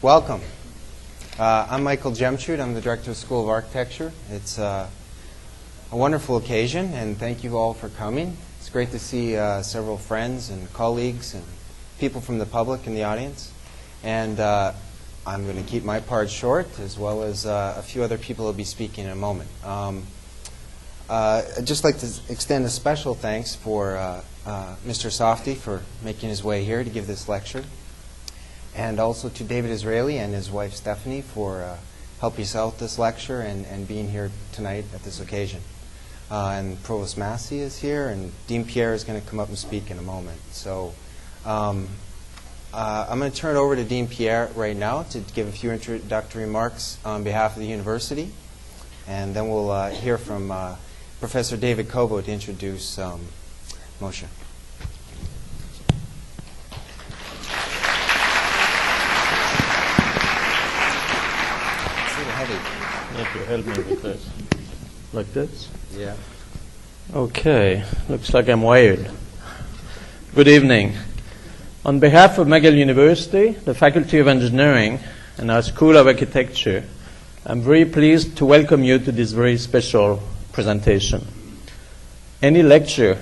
Welcome. I'm Michael Jemchut. I'm the Director of the School of Architecture. It's a wonderful occasion, and thank you all for coming. It's great to see several friends and colleagues and people from the public in the audience. And I'm going to keep my part short, as well as a few other people will be speaking in a moment. I'd just like to extend a special thanks for Mr. Safdie for making his way here to give this lecture, and also to David Israeli and his wife Stephanie for helping us out this lecture and being here tonight at this occasion. And Provost Massey is here, and Dean Pierre is going to come up and speak in a moment. So I'm going to turn it over to Dean Pierre right now to give a few introductory remarks on behalf of the university, and then we'll hear from Professor David Kobo to introduce Moshe. It's a little heavy. You have to help me with this. Like this? Yeah. Okay. Looks like I'm wired. Good evening. On behalf of McGill University, the Faculty of Engineering, and our School of Architecture, I'm very pleased to welcome you to this very special presentation. Any lecture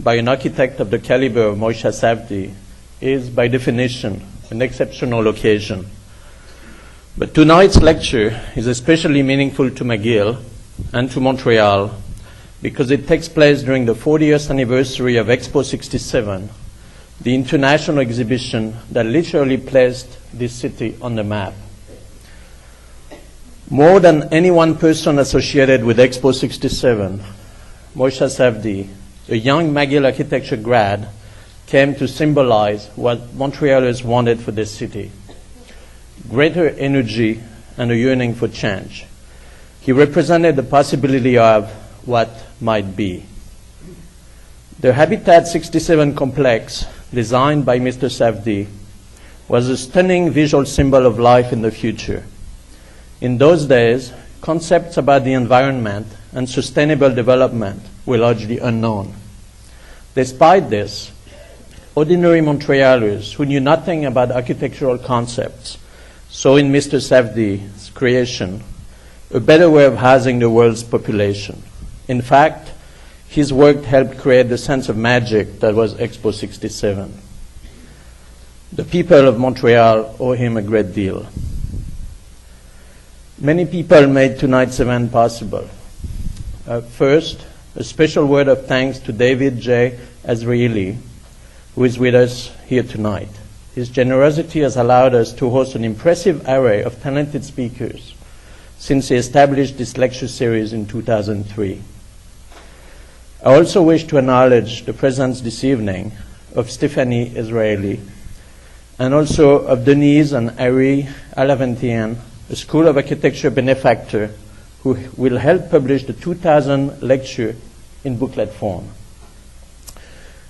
by an architect of the caliber of Moshe Safdie is, by definition, an exceptional occasion. But tonight's lecture is especially meaningful to McGill and to Montreal because it takes place during the 40th anniversary of Expo 67, the international exhibition that literally placed this city on the map. More than any one person associated with Expo 67, Moshe Safdie, a young McGill architecture grad, came to symbolize what Montrealers wanted for this city: greater energy and a yearning for change. He represented the possibility of what might be. The Habitat 67 complex, designed by Mr. Safdie, was a stunning visual symbol of life in the future. In those days, concepts about the environment and sustainable development were largely unknown. Despite this, ordinary Montrealers who knew nothing about architectural concepts saw in Mr. Safdie's creation a better way of housing the world's population. In fact, his work helped create the sense of magic that was Expo 67. The people of Montreal owe him a great deal. Many people made tonight's event possible. First, a special word of thanks to David J. Azrieli, who is with us here tonight. His generosity has allowed us to host an impressive array of talented speakers since he established this lecture series in 2003. I also wish to acknowledge the presence this evening of Stephanie Israeli and also of Denise and Ari Alaventian, a School of Architecture benefactor who will help publish the 2000 lecture in booklet form.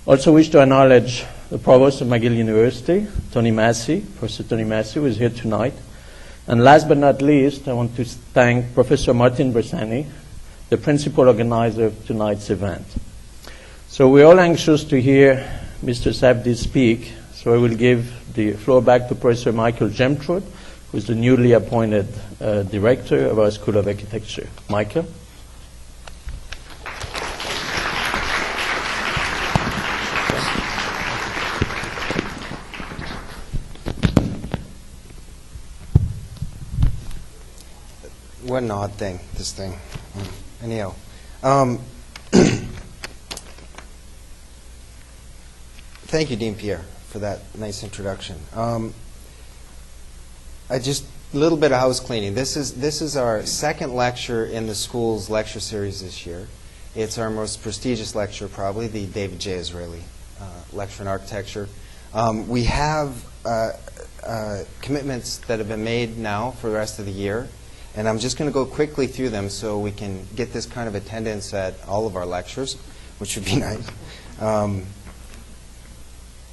Also wish to acknowledge the Provost of McGill University, Tony Massey, Professor Tony Massey, who is here tonight. And last but not least, I want to thank Professor Martin Bersani, the principal organizer of tonight's event. So we're all anxious to hear Mr. Safdie speak, so I will give the floor back to Professor Michael Jemchut, who is the newly appointed director of our School of Architecture. Michael? What an odd thing, this thing. Anyhow. Thank you, Dean Pierre, for that nice introduction. Just a little bit of house cleaning. This is our second lecture in the school's lecture series this year. It's our most prestigious lecture, probably, the David J. Israeli Lecture in Architecture. We have commitments that have been made now for the rest of the year, and I'm just going to go quickly through them so we can get this kind of attendance at all of our lectures, which would be nice.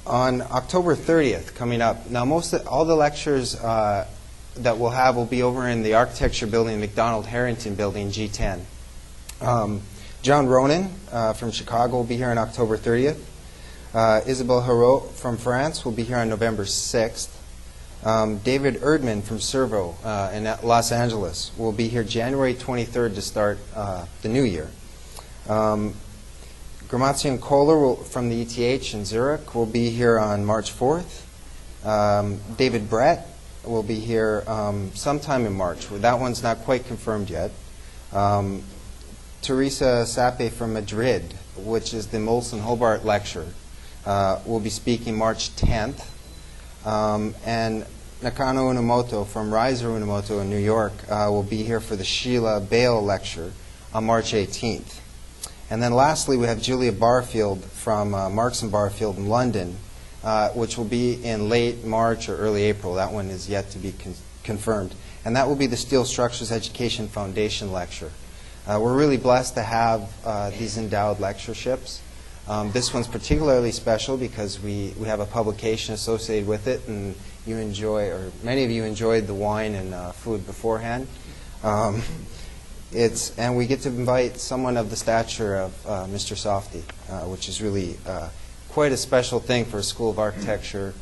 On October 30th, coming up, now all the lectures that we'll have will be over in the Architecture Building, McDonald Harrington Building, G10. John Ronan from Chicago will be here on October 30th. Isabelle Herault from France will be here on November 6th. David Erdman from Servo in Los Angeles will be here January 23rd to start the new year. Gramatian Kohler from the ETH in Zurich will be here on March 4th. David Brett will be here sometime in March. That one's not quite confirmed yet. Teresa Sape from Madrid, which is the Molson Hobart lecture, will be speaking March 10th. And Nakano Unamoto from Riser Unamoto in New York will be here for the Sheila Bale lecture on March 18th. And then lastly, we have Julia Barfield from Marks and Barfield in London, which will be in late March or early April. That one is yet to be confirmed. And that will be the Steel Structures Education Foundation lecture. We're really blessed to have these endowed lectureships. This one's particularly special because we have a publication associated with it, and you enjoy, or many of you enjoyed the wine and food beforehand. And we get to invite someone of the stature of Mr. Safdie, which is really quite a special thing for a School of Architecture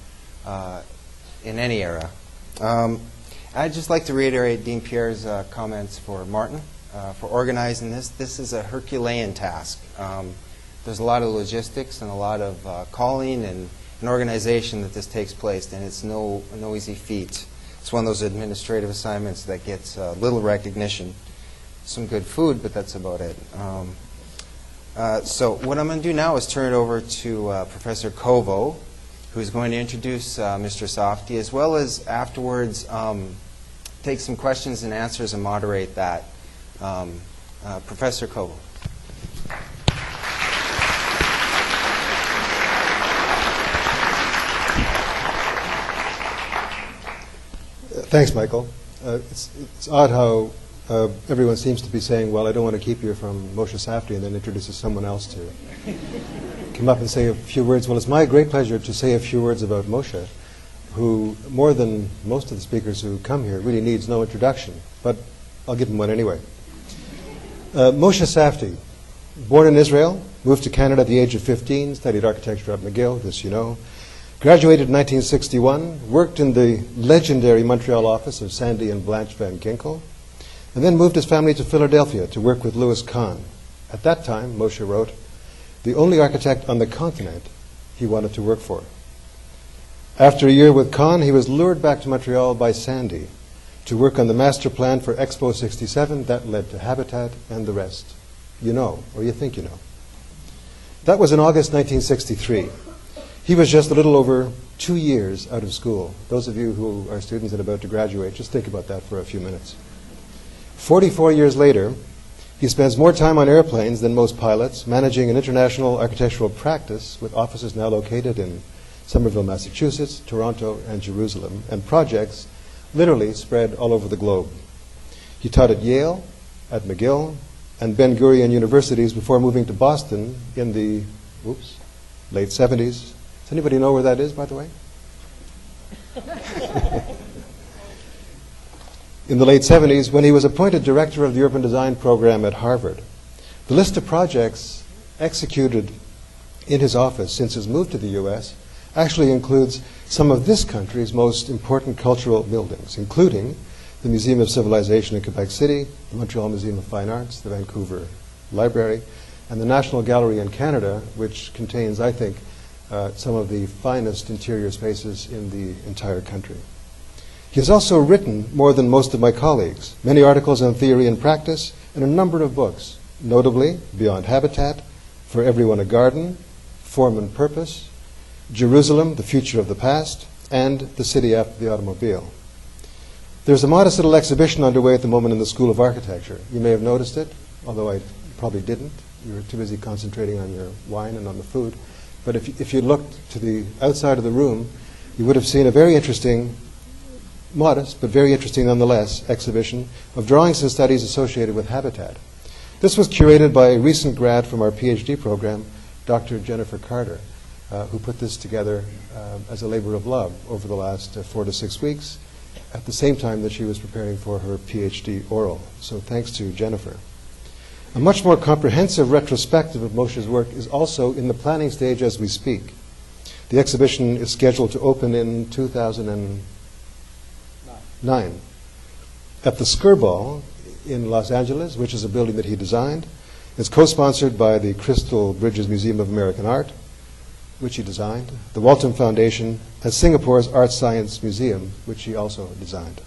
in any era. I'd just like to reiterate Dean Pierre's comments for Martin for organizing this. This is a Herculean task. There's a lot of logistics and a lot of calling and an organization that this takes place, and it's no easy feat. It's one of those administrative assignments that gets little recognition. Some good food, but that's about it. So what I'm going to do now is turn it over to Professor Kovo, who's going to introduce Mr. Safdie, as well as afterwards take some questions and answers and moderate that. Professor Kovo. Thanks, Michael. It's odd how everyone seems to be saying, well, I don't want to keep you from Moshe Safdie, and then introduces someone else to come up and say a few words. Well, it's my great pleasure to say a few words about Moshe, who, more than most of the speakers who come here, really needs no introduction, but I'll give him one anyway. Moshe Safdie, born in Israel, moved to Canada at the age of 15, studied architecture at McGill, this you know. Graduated in 1961, worked in the legendary Montreal office of Sandy and Blanche Van Ginkel, and then moved his family to Philadelphia to work with Louis Kahn. At that time, Moshe wrote, the only architect on the continent he wanted to work for. After a year with Kahn, he was lured back to Montreal by Sandy to work on the master plan for Expo 67 that led to Habitat and the rest. You know, or you think you know. That was in August 1963. He was just a little over 2 years out of school. Those of you who are students and about to graduate, just think about that for a few minutes. 44 years later, he spends more time on airplanes than most pilots, managing an international architectural practice with offices now located in Somerville, Massachusetts, Toronto, and Jerusalem, and projects literally spread all over the globe. He taught at Yale, at McGill, and Ben-Gurion universities before moving to Boston in the late 70s. Does anybody know where that is, by the way? In the late 70s, when he was appointed director of the urban design program at Harvard. The list of projects executed in his office since his move to the U.S. actually includes some of this country's most important cultural buildings, including the Museum of Civilization in Quebec City, the Montreal Museum of Fine Arts, the Vancouver Library, and the National Gallery in Canada, which contains, I think, some of the finest interior spaces in the entire country. He has also written more than most of my colleagues, many articles on theory and practice, and a number of books, notably Beyond Habitat, For Everyone a Garden, Form and Purpose, Jerusalem, The Future of the Past, and The City After the Automobile. There's a modest little exhibition underway at the moment in the School of Architecture. You may have noticed it, although I probably didn't. You were too busy concentrating on your wine and on the food. But if you looked to the outside of the room, you would have seen a very interesting, modest, but very interesting nonetheless, exhibition of drawings and studies associated with habitat. This was curated by a recent grad from our PhD program, Dr. Jennifer Carter, who put this together as a labor of love over the last 4 to 6 weeks, at the same time that she was preparing for her PhD oral. So thanks to Jennifer. A much more comprehensive retrospective of Moshe's work is also in the planning stage as we speak. The exhibition is scheduled to open in 2012, 9. At the Skirball in Los Angeles, which is a building that he designed. It's co-sponsored by the Crystal Bridges Museum of American Art, which he designed, the Waltham Foundation, and Singapore's Art Science Museum, which he also designed.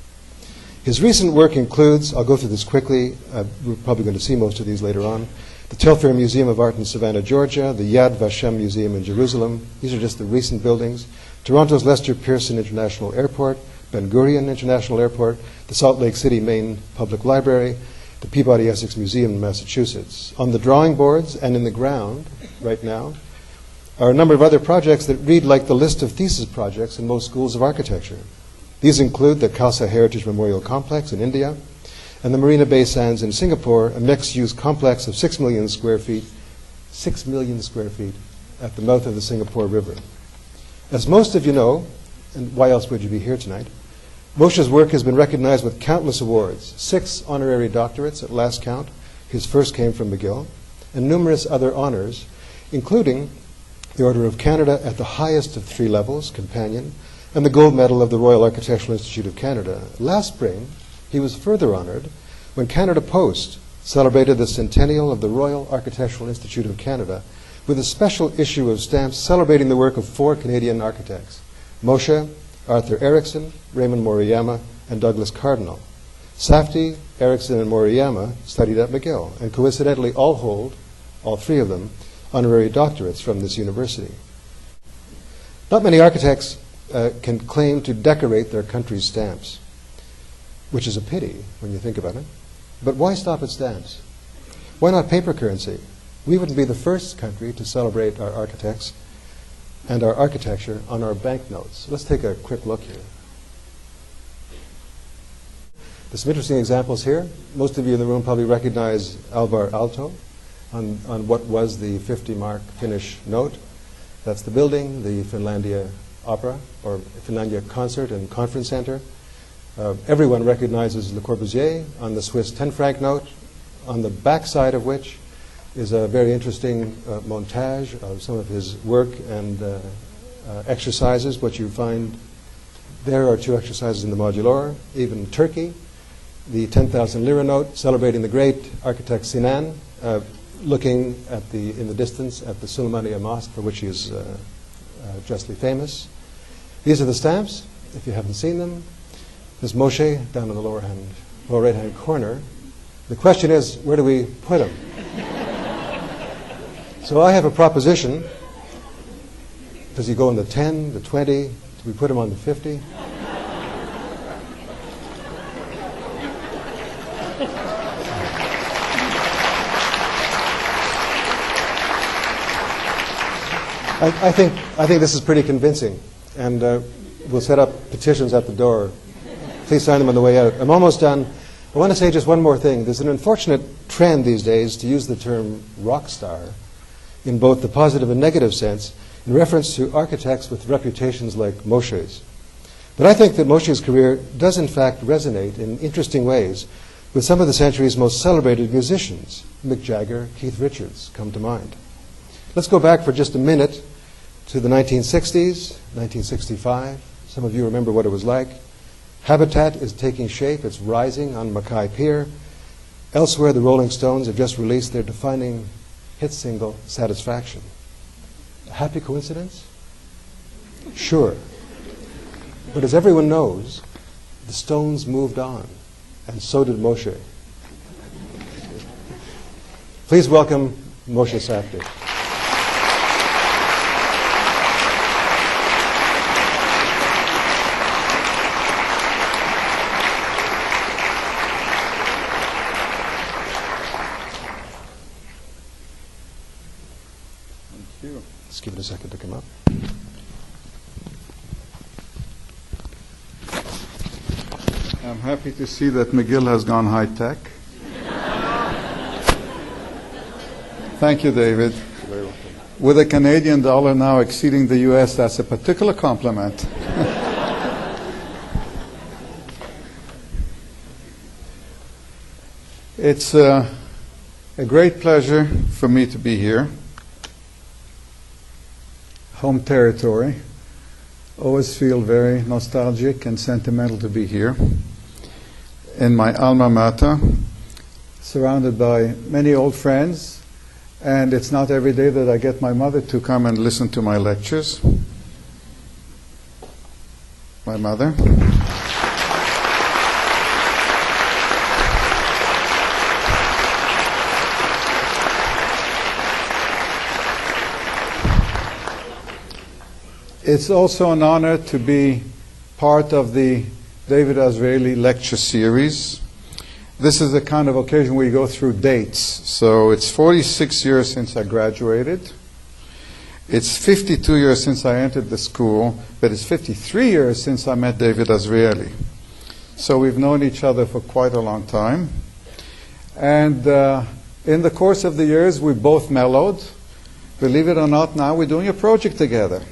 His recent work includes, I'll go through this quickly, we're probably going to see most of these later on, the Telfair Museum of Art in Savannah, Georgia, the Yad Vashem Museum in Jerusalem. These are just the recent buildings. Toronto's Lester Pearson International Airport, Ben Gurion International Airport, the Salt Lake City Main Public Library, the Peabody Essex Museum in Massachusetts. On the drawing boards and in the ground right now are a number of other projects that read like the list of thesis projects in most schools of architecture. These include the Khalsa Heritage Memorial Complex in India and the Marina Bay Sands in Singapore, a mixed-use complex of 6 million square feet, 6 million square feet at the mouth of the Singapore River. As most of you know, and why else would you be here tonight, Moshe's work has been recognized with countless awards, 6 honorary doctorates at last count, his first came from McGill, and numerous other honors, including the Order of Canada at the highest of 3 levels, Companion, and the Gold Medal of the Royal Architectural Institute of Canada. Last spring, he was further honored when Canada Post celebrated the centennial of the Royal Architectural Institute of Canada with a special issue of stamps celebrating the work of 4 Canadian architects, Moshe, Arthur Erickson, Raymond Moriyama, and Douglas Cardinal. Safdie, Erickson, and Moriyama studied at McGill, and coincidentally all hold, all 3 of them, honorary doctorates from this university. Not many architects can claim to decorate their country's stamps, which is a pity when you think about it. But why stop at stamps? Why not paper currency? We wouldn't be the first country to celebrate our architects and our architecture on our banknotes. Let's take a quick look here. There's some interesting examples here. Most of you in the room probably recognize Alvar Aalto on what was the 50-mark Finnish note. That's the building, the Finlandia Opera, or Finlandia Concert and Conference Center. Everyone recognizes Le Corbusier on the Swiss 10-franc note, on the back side of which is a very interesting montage of some of his work and exercises. What you find there are 2 exercises in the modular. Even Turkey, the 10,000 lira note, celebrating the great architect Sinan, looking at in the distance at the Suleymaniye Mosque, for which he is justly famous. These are the stamps, if you haven't seen them. There's Moshe down in the lower right-hand corner. The question is, where do we put him? So I have a proposition. Does he go in the 10, the 20? Do we put him on the 50? I think this is pretty convincing, and we'll set up petitions at the door. Please sign them on the way out. I'm almost done. I want to say just one more thing. There's an unfortunate trend these days to use the term rock star in both the positive and negative sense in reference to architects with reputations like Moshe's. But I think that Moshe's career does in fact resonate in interesting ways with some of the century's most celebrated musicians. Mick Jagger, Keith Richards come to mind. Let's go back for just a minute to the 1960s, 1965. Some of you remember what it was like. Habitat is taking shape. It's rising on Mackay Pier. Elsewhere, the Rolling Stones have just released their defining hit single, Satisfaction. A happy coincidence? Sure. But as everyone knows, the Stones moved on, and so did Moshe. Please welcome Moshe Safdie. Let's give it a second to come up. I'm happy to see that McGill has gone high-tech. Thank you, David. You're very welcome. With the Canadian dollar now exceeding the U.S., that's a particular compliment. It's a great pleasure for me to be here. Home territory. always feel very nostalgic and sentimental to be here in my alma mater, surrounded by many old friends, and it's not every day that I get my mother to come and listen to my lectures. My mother. It's also an honor to be part of the David Azrieli lecture series. This is the kind of occasion where you go through dates. So it's 46 years since I graduated. It's 52 years since I entered the school, but it's 53 years since I met David Azrieli. So we've known each other for quite a long time. And in the course of the years, we both mellowed. Believe it or not, now we're doing a project together.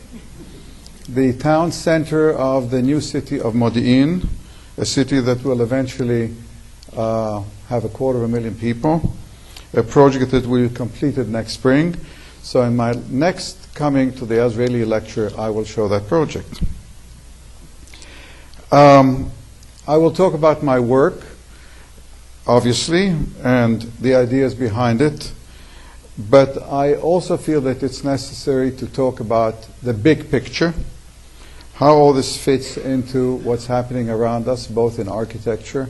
The town center of the new city of Modi'in, a city that will eventually have 250,000 people, a project that will be completed next spring. So in my next coming to the Azrieli lecture, I will show that project. I will talk about my work, obviously, and the ideas behind it. But I also feel that it's necessary to talk about the big picture, how all this fits into what's happening around us, both in architecture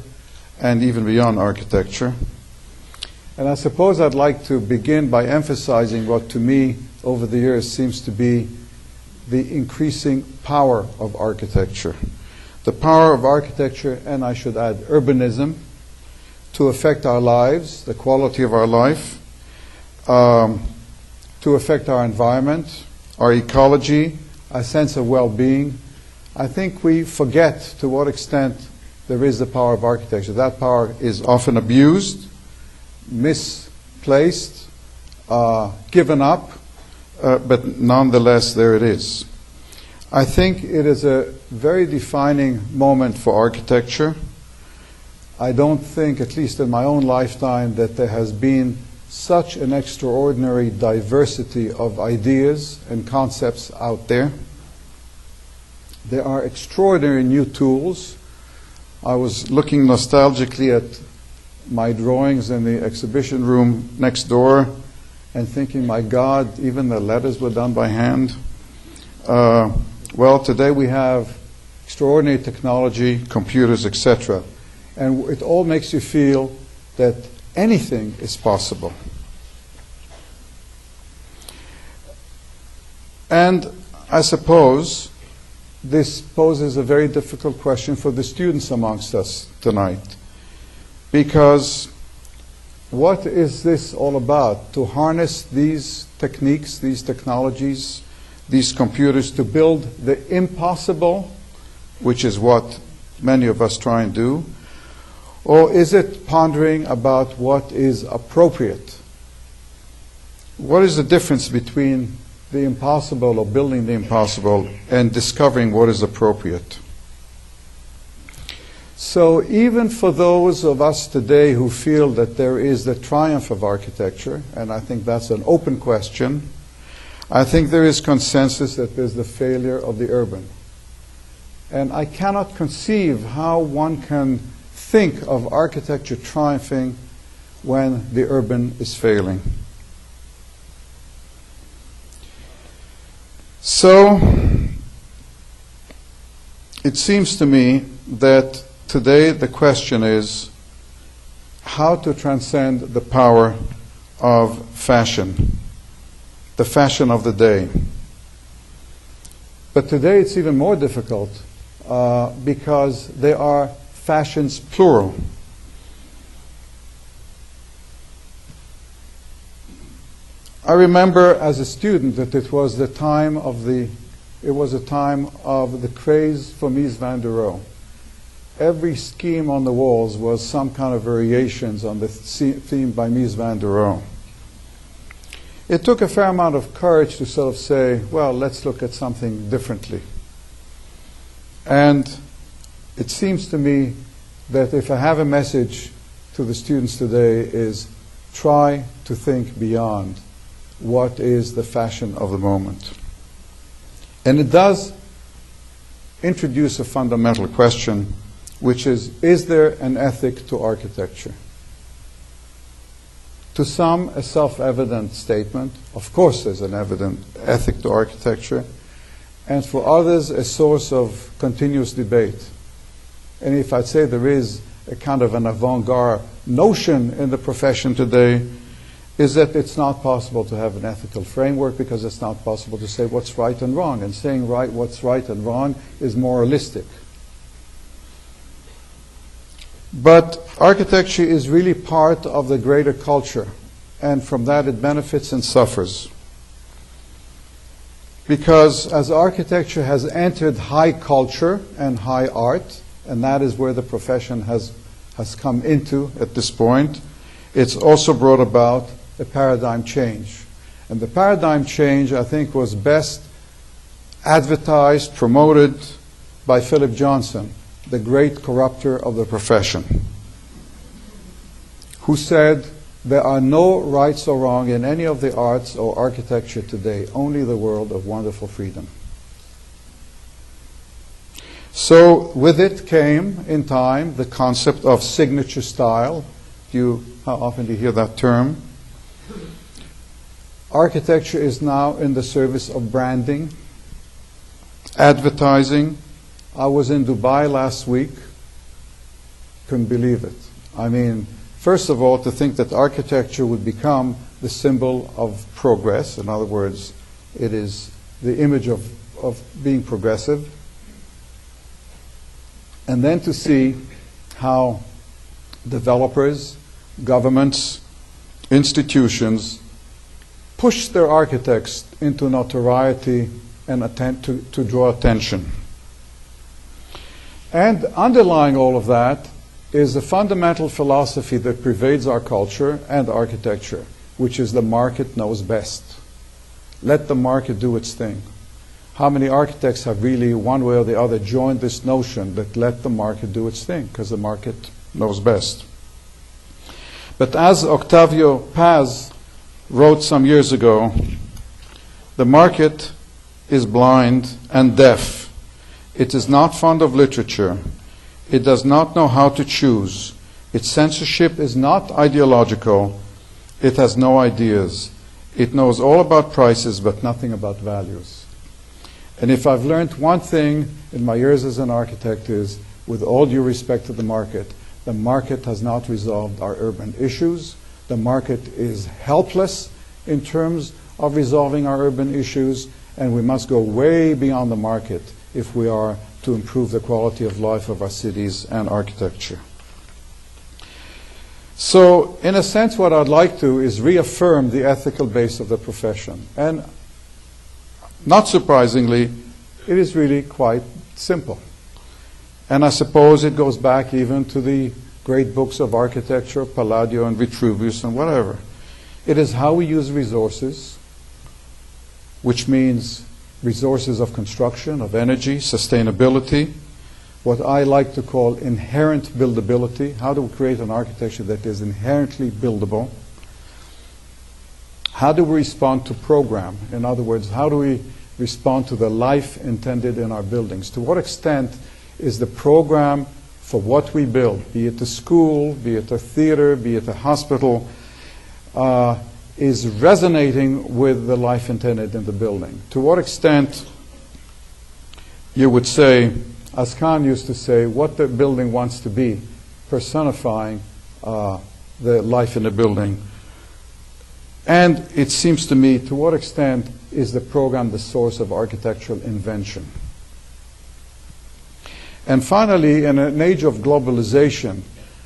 and even beyond architecture. And I suppose I'd like to begin by emphasizing what to me over the years seems to be the increasing power of architecture. The power of architecture, and I should add urbanism, to affect our lives, the quality of our life, to affect our environment, our ecology, our sense of well-being. I think we forget to what extent there is the power of architecture. That power is often abused, misplaced, given up, but nonetheless there it is. I think it is a very defining moment for architecture. I don't think, at least in my own lifetime, that there has been such an extraordinary diversity of ideas and concepts out there. There are extraordinary new tools. I was looking nostalgically at my drawings in the exhibition room next door and thinking, my God, even the letters were done by hand. Well, today we have extraordinary technology, computers, etc. And it all makes you feel that anything is possible. And I suppose this poses a very difficult question for the students amongst us tonight. Because what is this all about? To harness these techniques, these technologies, these computers to build the impossible, which is what many of us try and do? Or is it pondering about what is appropriate? What is the difference between the impossible or building the impossible and discovering what is appropriate? So even for those of us today who feel that there is the triumph of architecture, and I think that's an open question, I think there is consensus that there's the failure of the urban. And I cannot conceive how one can think of architecture triumphing when the urban is failing. So it seems to me that today the question is how to transcend the power of fashion, the fashion of the day. But today it's even more difficult because there are fashions plural. I remember as a student that it was a time of the craze for Mies van der Rohe. Every scheme on the walls was some kind of variations on the theme by Mies van der Rohe. It took a fair amount of courage to sort of say, well, let's look at something differently. And it seems to me that if I have a message to the students today is try to think beyond what is the fashion of the moment. And it does introduce a fundamental question, which is there an ethic to architecture? To some, a self-evident statement. Of course there's an evident ethic to architecture. And for others, a source of continuous debate. And if I'd say there is a kind of an avant-garde notion in the profession today, is that it's not possible to have an ethical framework because it's not possible to say what's right and wrong. And saying what's right and wrong is moralistic. But architecture is really part of the greater culture, and from that it benefits and suffers. Because as architecture has entered high culture and high art, and that is where the profession has come into at this point, it's also brought about a paradigm change. And the paradigm change, I think, was best advertised, promoted by Philip Johnson, the great corrupter of the profession, who said, there are no rights or wrong in any of the arts or architecture today, only the world of wonderful freedom. So with it came, in time, the concept of signature style. How often do you hear that term? Architecture is now in the service of branding, advertising. I was in Dubai last week. Couldn't believe it. I mean, first of all, to think that architecture would become the symbol of progress. In other words, it is the image of being progressive. And then to see how developers, governments, institutions push their architects into notoriety and to draw attention. And underlying all of that is a fundamental philosophy that pervades our culture and architecture, which is the market knows best. Let the market do its thing. How many architects have really, one way or the other, joined this notion that let the market do its thing, because the market knows best? But as Octavio Paz wrote some years ago, the market is blind and deaf. It is not fond of literature. It does not know how to choose. Its censorship is not ideological. It has no ideas. It knows all about prices but nothing about values. And if I've learned one thing in my years as an architect is, with all due respect to the market has not resolved our urban issues. The market is helpless in terms of resolving our urban issues, and we must go way beyond the market if we are to improve the quality of life of our cities and architecture. So, in a sense, what I'd like to is reaffirm the ethical base of the profession. And not surprisingly, it is really quite simple. And I suppose it goes back even to the great books of architecture, Palladio and Vitruvius and whatever. It is how we use resources, which means resources of construction, of energy, sustainability, what I like to call inherent buildability. How do we create an architecture that is inherently buildable? How do we respond to program? In other words, how do we respond to the life intended in our buildings? To what extent is the program for what we build, be it a school, be it a theater, be it a hospital, is resonating with the life intended in the building? To what extent you would say, as Khan used to say, what the building wants to be, personifying the life in the building. And it seems to me, to what extent is the program the source of architectural invention? And finally, in an age of globalization,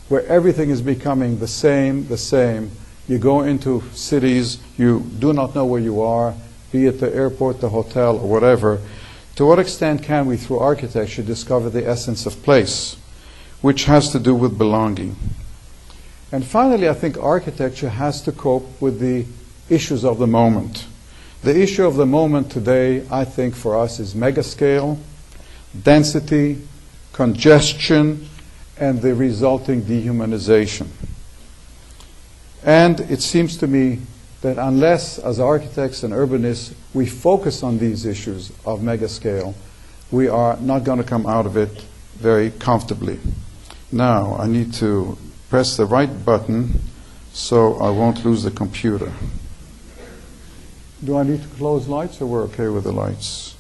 where everything is becoming the same, you go into cities, you do not know where you are, be it the airport, the hotel, or whatever. To what extent can we, through architecture, discover the essence of place, which has to do with belonging? And finally, I think architecture has to cope with the issues of the moment. The issue of the moment today, I think, for us is megascale, density, congestion, and the resulting dehumanization. And it seems to me that unless, as architects and urbanists, we focus on these issues of megascale, we are not going to come out of it very comfortably. Now, I need to press the right button so I won't lose the computer. Do I need to close lights, or we're okay with the lights?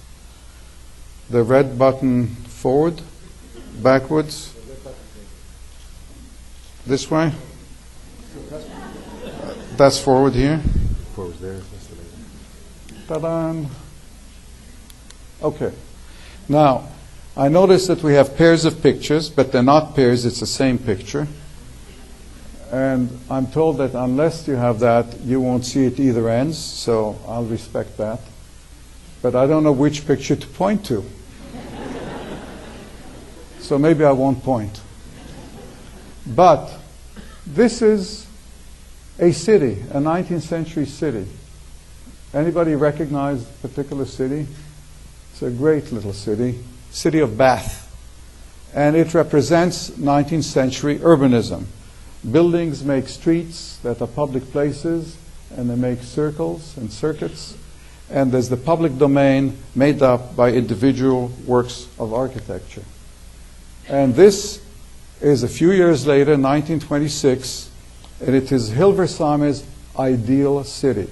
The red button forward, backwards, this way? That's forward here. Forward there. Ta-da! Okay. Now, I notice that we have pairs of pictures, but they're not pairs, it's the same picture. And I'm told that unless you have that, you won't see it either ends, so I'll respect that. But I don't know which picture to point to. So maybe I won't point. But this is a city, a 19th century city. Anybody recognize a particular city? It's a great little city, city of Bath. And it represents 19th century urbanism. Buildings make streets that are public places, and they make circles and circuits. And there's the public domain made up by individual works of architecture. And this is a few years later, 1926, and it is Hilversum's ideal city.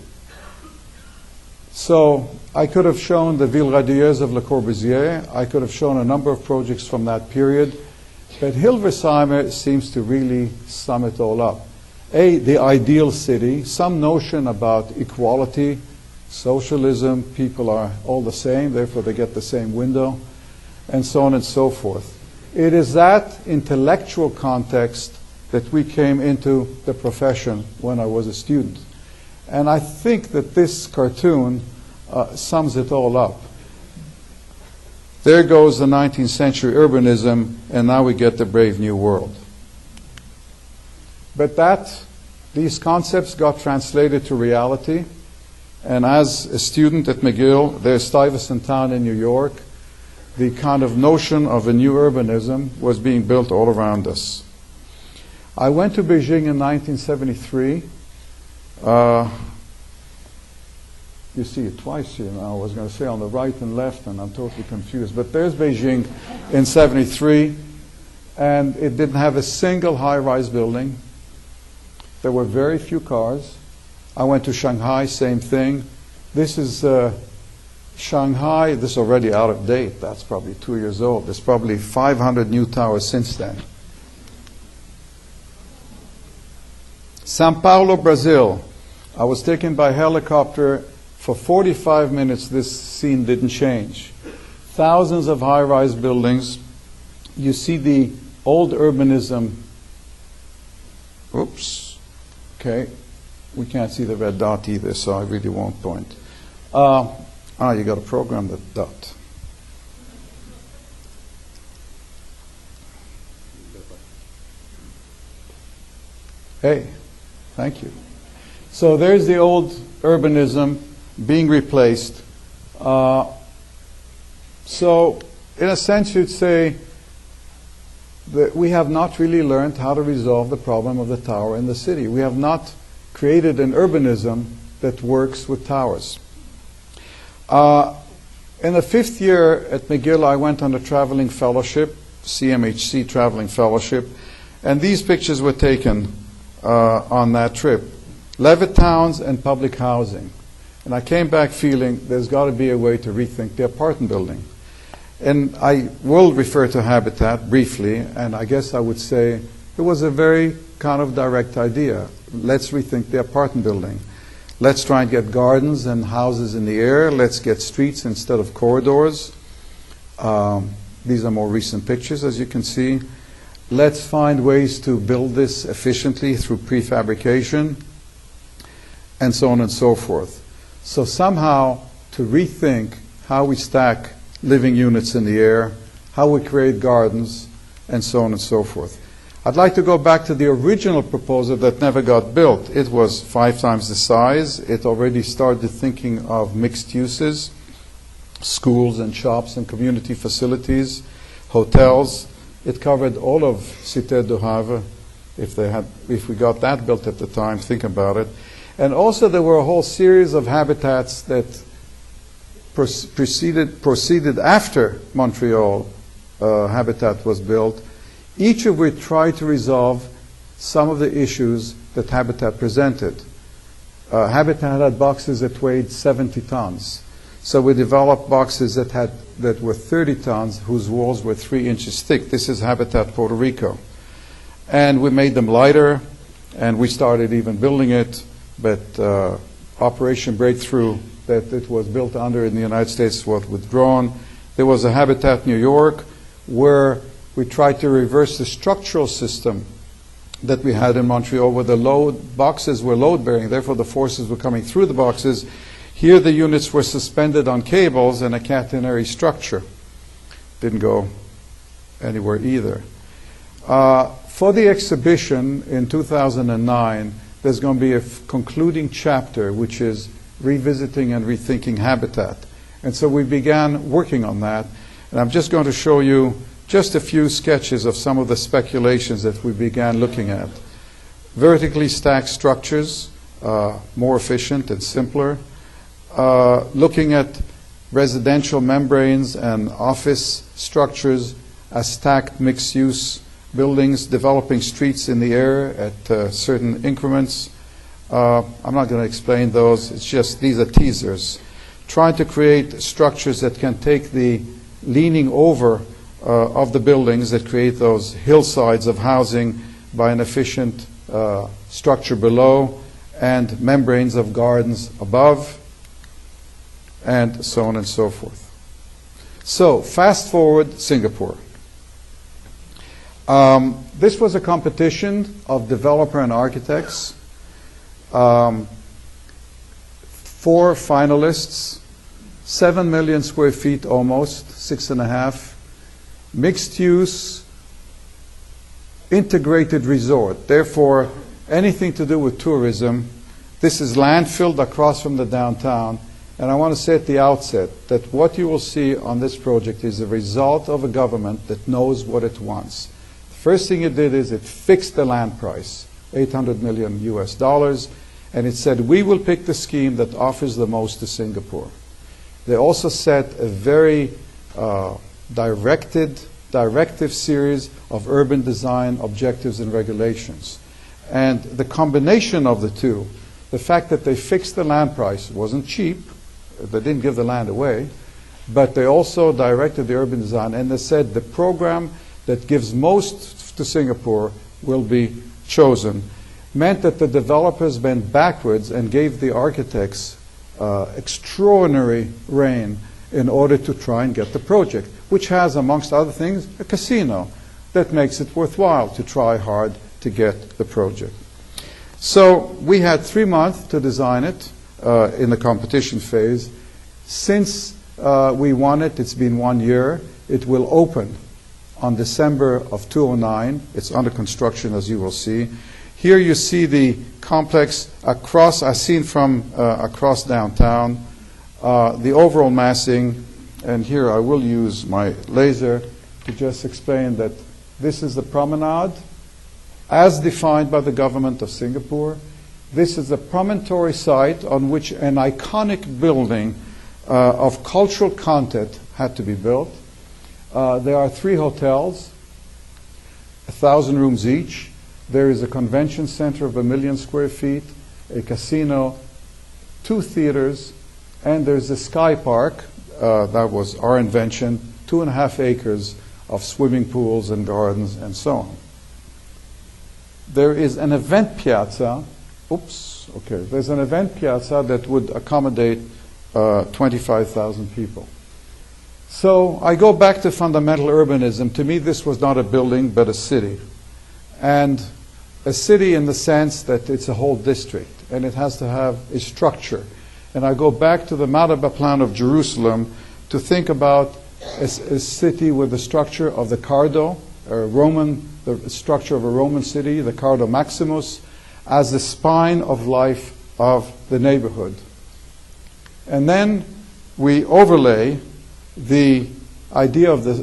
So I could have shown the Ville radieuse of Le Corbusier. I could have shown a number of projects from that period. But Hilversum seems to really sum it all up. The ideal city, some notion about equality, socialism, people are all the same, therefore they get the same window, and so on and so forth. It is that intellectual context that we came into the profession when I was a student. And I think that this cartoon sums it all up. There goes the 19th century urbanism, and now we get the Brave New World. But these concepts got translated to reality, and as a student at McGill, there's Stuyvesant Town in New York, the kind of notion of a new urbanism was being built all around us. I went to Beijing in 1973. You see it twice here now. I was going to say on the right and left, and I'm totally confused. But there's Beijing in 73, and it didn't have a single high-rise building. There were very few cars. I went to Shanghai, same thing. This is Shanghai. This is already out of date. That's probably 2 years old. There's probably 500 new towers since then. Sao Paulo, Brazil. I was taken by helicopter. For 45 minutes, this scene didn't change. Thousands of high-rise buildings. You see the old urbanism. Oops. Okay. We can't see the red dot either, so I really won't point. You got to program the dot. Hey, thank you. So there's the old urbanism being replaced. So in a sense, you'd say that we have not really learned how to resolve the problem of the tower in the city. We have not created an urbanism that works with towers. In the 5th year at McGill, I went on a traveling fellowship, CMHC traveling fellowship, and these pictures were taken on that trip. Levitt towns and public housing. And I came back feeling there's got to be a way to rethink the apartment building. And I will refer to Habitat briefly, and I guess I would say it was a very kind of direct idea. Let's rethink the apartment building. Let's try and get gardens and houses in the air. Let's get streets instead of corridors. These are more recent pictures, as you can see. Let's find ways to build this efficiently through prefabrication, and so on and so forth. So somehow to rethink how we stack living units in the air, how we create gardens, and so on and so forth. I'd like to go back to the original proposal that never got built. It was 5 times the size. It already started thinking of mixed uses, schools and shops and community facilities, hotels. It covered all of Cité du Havre. If we got that built at the time, think about it. And also there were a whole series of habitats that proceeded after Montreal Habitat was built, each of which tried to resolve some of the issues that Habitat presented. Habitat had boxes that weighed 70 tons. So we developed boxes that were 30 tons, whose walls were 3 inches thick. This is Habitat Puerto Rico. And we made them lighter, and we started even building it, but Operation Breakthrough that it was built under in the United States was withdrawn. There was a Habitat New York where we tried to reverse the structural system that we had in Montreal, where the boxes were load-bearing, therefore the forces were coming through the boxes. Here the units were suspended on cables in a catenary structure. Didn't go anywhere either. For the exhibition in 2009, there's going to be a concluding chapter, which is revisiting and rethinking habitat. And so we began working on that. And I'm just going to show you just a few sketches of some of the speculations that we began looking at. Vertically stacked structures, more efficient and simpler. Looking at residential membranes and office structures as stacked mixed-use buildings, developing streets in the air at certain increments. I'm not going to explain those. It's just these are teasers. Trying to create structures that can take the leaning over of the buildings that create those hillsides of housing by an efficient structure below and membranes of gardens above, and so on and so forth. So, fast forward Singapore. This was a competition of developer and architects. 4 finalists, 7 million square feet almost, 6.5. Mixed use, integrated resort. Therefore, anything to do with tourism. This is land filled across from the downtown. And I want to say at the outset that what you will see on this project is a result of a government that knows what it wants. The first thing it did is it fixed the land price, $800 million US, and it said, we will pick the scheme that offers the most to Singapore. They also set a very directive series of urban design objectives and regulations. And the combination of the two, the fact that they fixed the land price, wasn't cheap, they didn't give the land away, but they also directed the urban design, and they said the program that gives most to Singapore will be chosen, meant that the developers bent backwards and gave the architects extraordinary reign in order to try and get the project, which has, amongst other things, a casino that makes it worthwhile to try hard to get the project. So we had 3 months to design it in the competition phase. Since we won it, it's been 1 year. It will open on December of 2009. It's under construction, as you will see. Here you see the complex across, as seen from across downtown, the overall massing, and here I will use my laser to just explain that this is the promenade as defined by the government of Singapore. This is a promontory site on which an iconic building of cultural content had to be built. There are 3 hotels, 1,000 rooms each. There is a convention center of 1 million square feet, a casino, 2 theaters, and there's a sky park. That was our invention, 2.5 acres of swimming pools and gardens and so on. There is an event piazza. There's an event piazza that would accommodate 25,000 people. So I go back to fundamental urbanism. To me, this was not a building, but a city. And a city in the sense that it's a whole district, and it has to have a structure. And I go back to the Madaba plan of Jerusalem to think about a city with the structure of the Cardo, the structure of a Roman city, the Cardo Maximus, as the spine of life of the neighborhood. And then we overlay the idea of the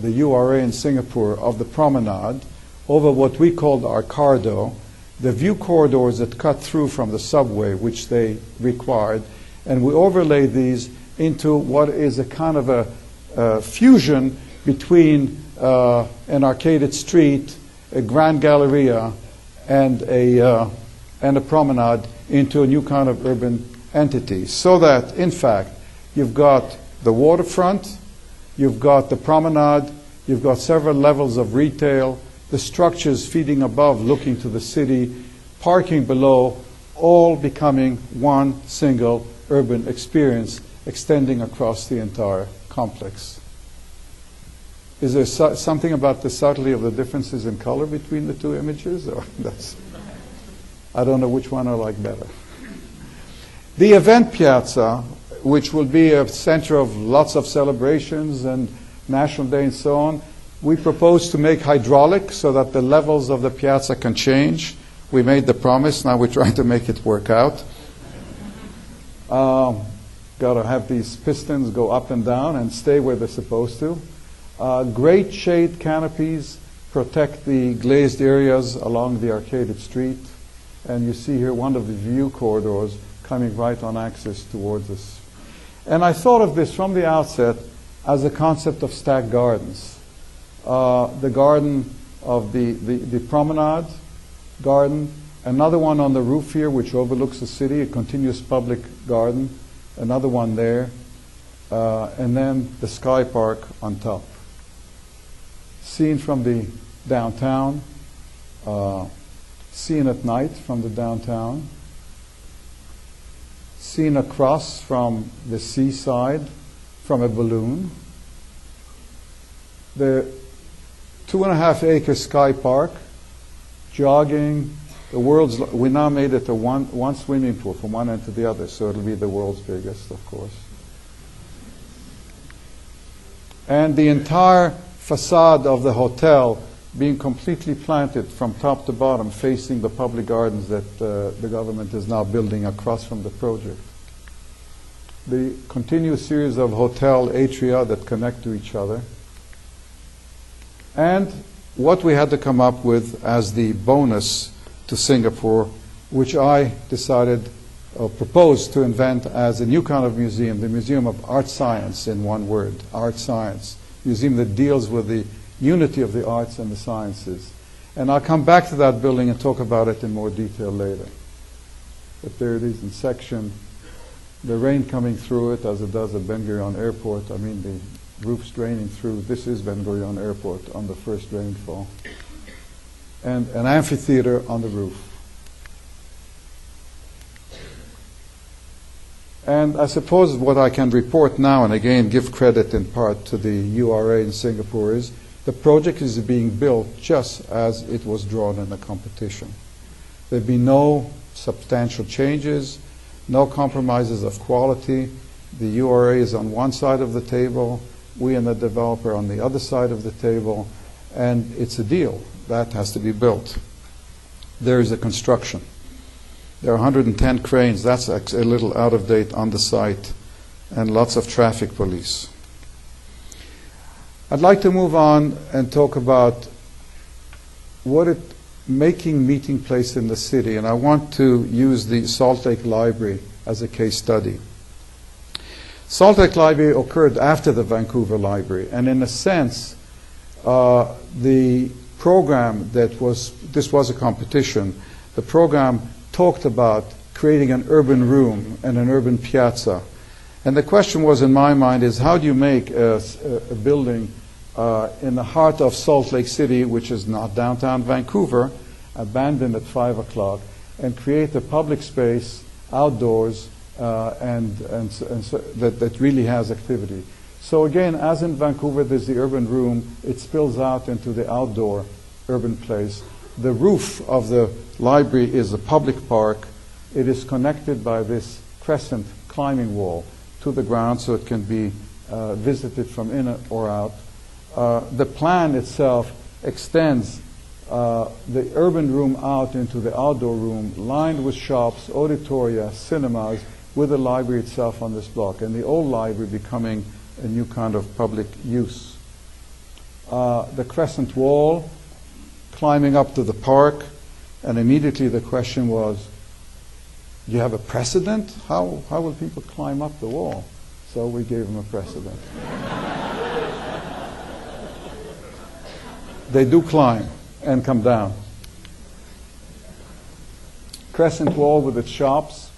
URA in Singapore of the promenade over what we called our Cardo, the view corridors that cut through from the subway, which they required, and we overlaid these into what is a kind of a fusion between an arcaded street, a grand galleria, and a promenade into a new kind of urban entity. So that, in fact, you've got the waterfront, you've got the promenade, you've got several levels of retail, the structures feeding above looking to the city, parking below, all becoming one single urban experience extending across the entire complex. Is there something about the subtlety of the differences in color between the two images? Or I don't know which one I like better. The event piazza, which will be a center of lots of celebrations and National Day and so on, we propose to make hydraulic so that the levels of the piazza can change. We made the promise, now we're trying to make it work out. Got to have these pistons go up and down and stay where they're supposed to. Great shade canopies protect the glazed areas along the arcaded street. And you see here one of the view corridors coming right on axis towards us. And I thought of this from the outset as a concept of stacked gardens. The garden of the promenade garden, another one on the roof here which overlooks the city, a continuous public garden, another one there, and then the Sky Park on top. Seen from the downtown, seen at night from the downtown, seen across from the seaside from a balloon. The 2.5-acre Sky Park, jogging, we now made it a one swimming pool from one end to the other, so it'll be the world's biggest, of course. And the entire facade of the hotel being completely planted from top to bottom, facing the public gardens that the government is now building across from the project. The continuous series of hotel atria that connect to each other. And what we had to come up with as the bonus to Singapore, which I decided or proposed to invent as a new kind of museum, the Museum of Art Science, in one word, art science. Museum that deals with the unity of the arts and the sciences. And I'll come back to that building and talk about it in more detail later. But there it is in section. The rain coming through it as it does at Ben Gurion Airport. I mean, the roof's draining through. This is Ben Gurion Airport on the first rainfall. And an amphitheater on the roof. And I suppose what I can report now, and again give credit in part to the URA in Singapore, is the project is being built just as it was drawn in the competition. There'd be no substantial changes, no compromises of quality. The URA is on one side of the table, we and the developer on the other side of the table, and it's a deal. That has to be built. There is a construction. There are 110 cranes. That's a little out of date on the site, and lots of traffic police. I'd like to move on and talk about making meeting place in the city, and I want to use the Salt Lake Library as a case study. Salt Lake Library occurred after the Vancouver Library, and in a sense, the program this was a competition, the program talked about creating an urban room and an urban piazza. And the question was, in my mind, is how do you make a building in the heart of Salt Lake City, which is not downtown Vancouver, abandoned at 5 o'clock, and create a public space outdoors that really has activity. So again, as in Vancouver, there's the urban room. It spills out into the outdoor urban place. The roof of the library is a public park. It is connected by this crescent climbing wall to the ground so it can be visited from in or out. The plan itself extends the urban room out into the outdoor room, lined with shops, auditoria, cinemas, with the library itself on this block, and the old library becoming a new kind of public use. The crescent wall, climbing up to the park, and immediately the question was, Do you have a precedent? How will people climb up the wall? So we gave them a precedent. They do climb and come down. Crescent wall with its shops,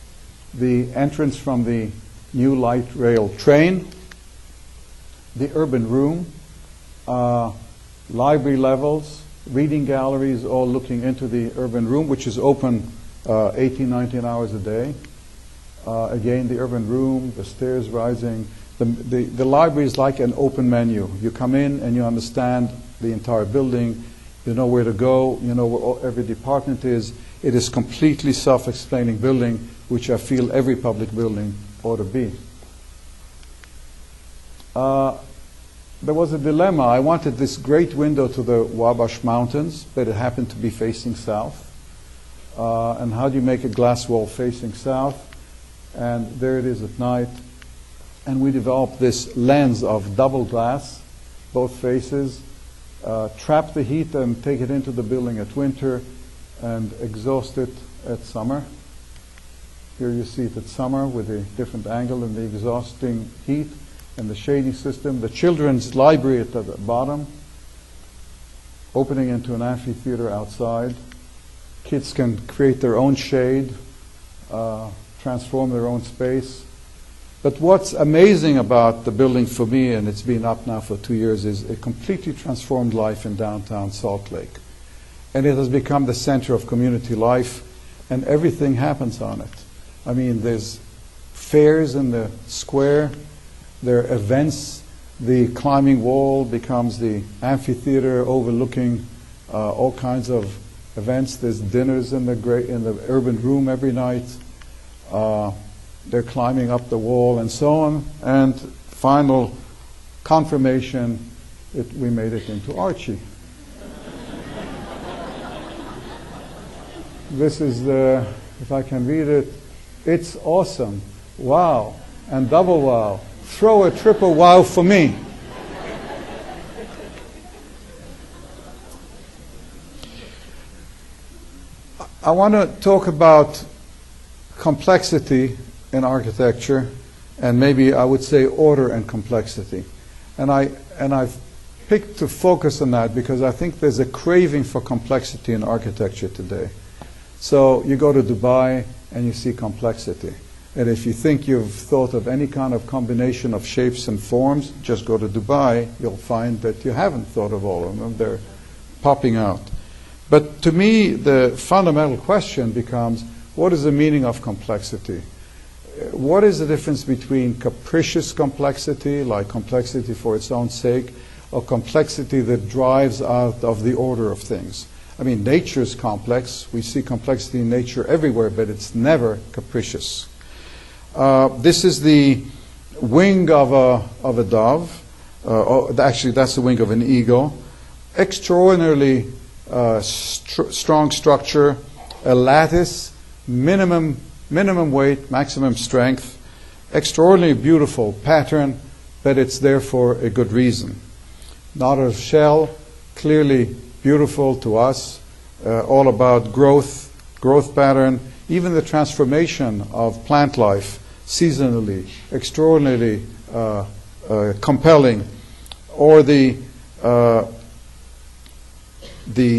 the entrance from the new light rail train, the urban room, library levels, reading galleries, all looking into the urban room, which is open 18, 19 hours a day. Again, the urban room, the stairs rising. The library is like an open menu. You come in and you understand the entire building. You know where to go. You know where every department is. It is completely self-explaining building, which I feel every public building ought to be. There was a dilemma. I wanted this great window to the Wabash Mountains, but it happened to be facing south. And how do you make a glass wall facing south? And there it is at night. And we developed this lens of double glass, both faces, trap the heat and take it into the building at winter, and exhaust it at summer. Here you see it at summer with a different angle and the exhausting heat and the shading system. The children's library at the bottom, opening into an amphitheater outside. Kids can create their own shade, transform their own space. But what's amazing about the building for me, and it's been up now for 2 years, is a completely transformed life in downtown Salt Lake. And it has become the center of community life, and everything happens on it. I mean, there's fairs in the square, there are events, the climbing wall becomes the amphitheater overlooking all kinds of events. There's dinners in the urban room every night. They're climbing up the wall and so on. And final confirmation, we made it into Archie. This is the, if I can read it, it's awesome, wow, and double wow. Throw a triple wow for me. I want to talk about complexity in architecture, and maybe I would say order and complexity. And I've picked to focus on that because I think there's a craving for complexity in architecture today. So you go to Dubai and you see complexity. And if you think you've thought of any kind of combination of shapes and forms, just go to Dubai, you'll find that you haven't thought of all of them. They're popping out. But to me, the fundamental question becomes, what is the meaning of complexity? What is the difference between capricious complexity, like complexity for its own sake, or complexity that drives out of the order of things? I mean, nature is complex. We see complexity in nature everywhere, but it's never capricious. This is the wing of a dove. Actually, that's the wing of an eagle. Extraordinarily strong structure, a lattice, minimum weight, maximum strength, extraordinarily beautiful pattern, but it's there for a good reason. Not a shell, clearly beautiful to us, all about growth pattern, even the transformation of plant life seasonally, extraordinarily compelling, or the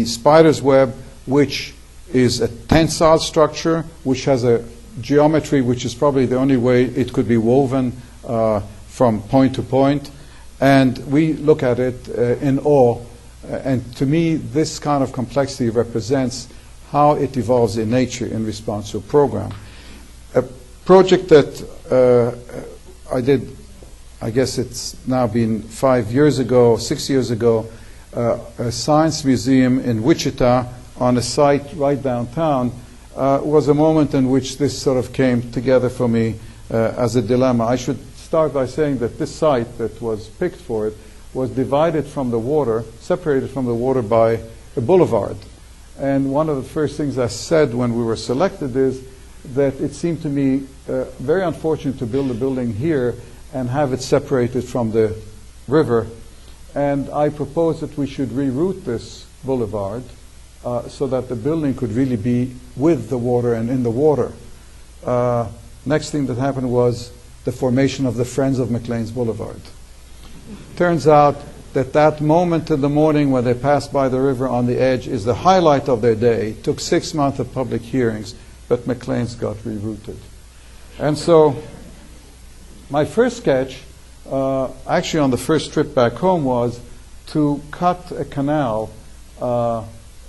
spider's web, which is a tensile structure, which has a geometry which is probably the only way it could be woven from point to point. And we look at it in awe. And to me, this kind of complexity represents how it evolves in nature in response to a program. A project that I did, I guess it's now been 6 years ago, a science museum in Wichita on a site right downtown, was a moment in which this sort of came together for me as a dilemma. I should start by saying that this site that was picked for it was divided from the water, separated from the water by a boulevard. And one of the first things I said when we were selected is that it seemed to me very unfortunate to build a building here and have it separated from the river. And I proposed that we should reroute this boulevard so that the building could really be with the water and in the water. next thing that happened was the formation of the Friends of McLean's Boulevard. Turns out that that moment in the morning when they passed by the river on the edge is the highlight of their day. It took 6 months of public hearings, but McLean's got rerouted. And so my first sketch, actually on the first trip back home, was to cut a canal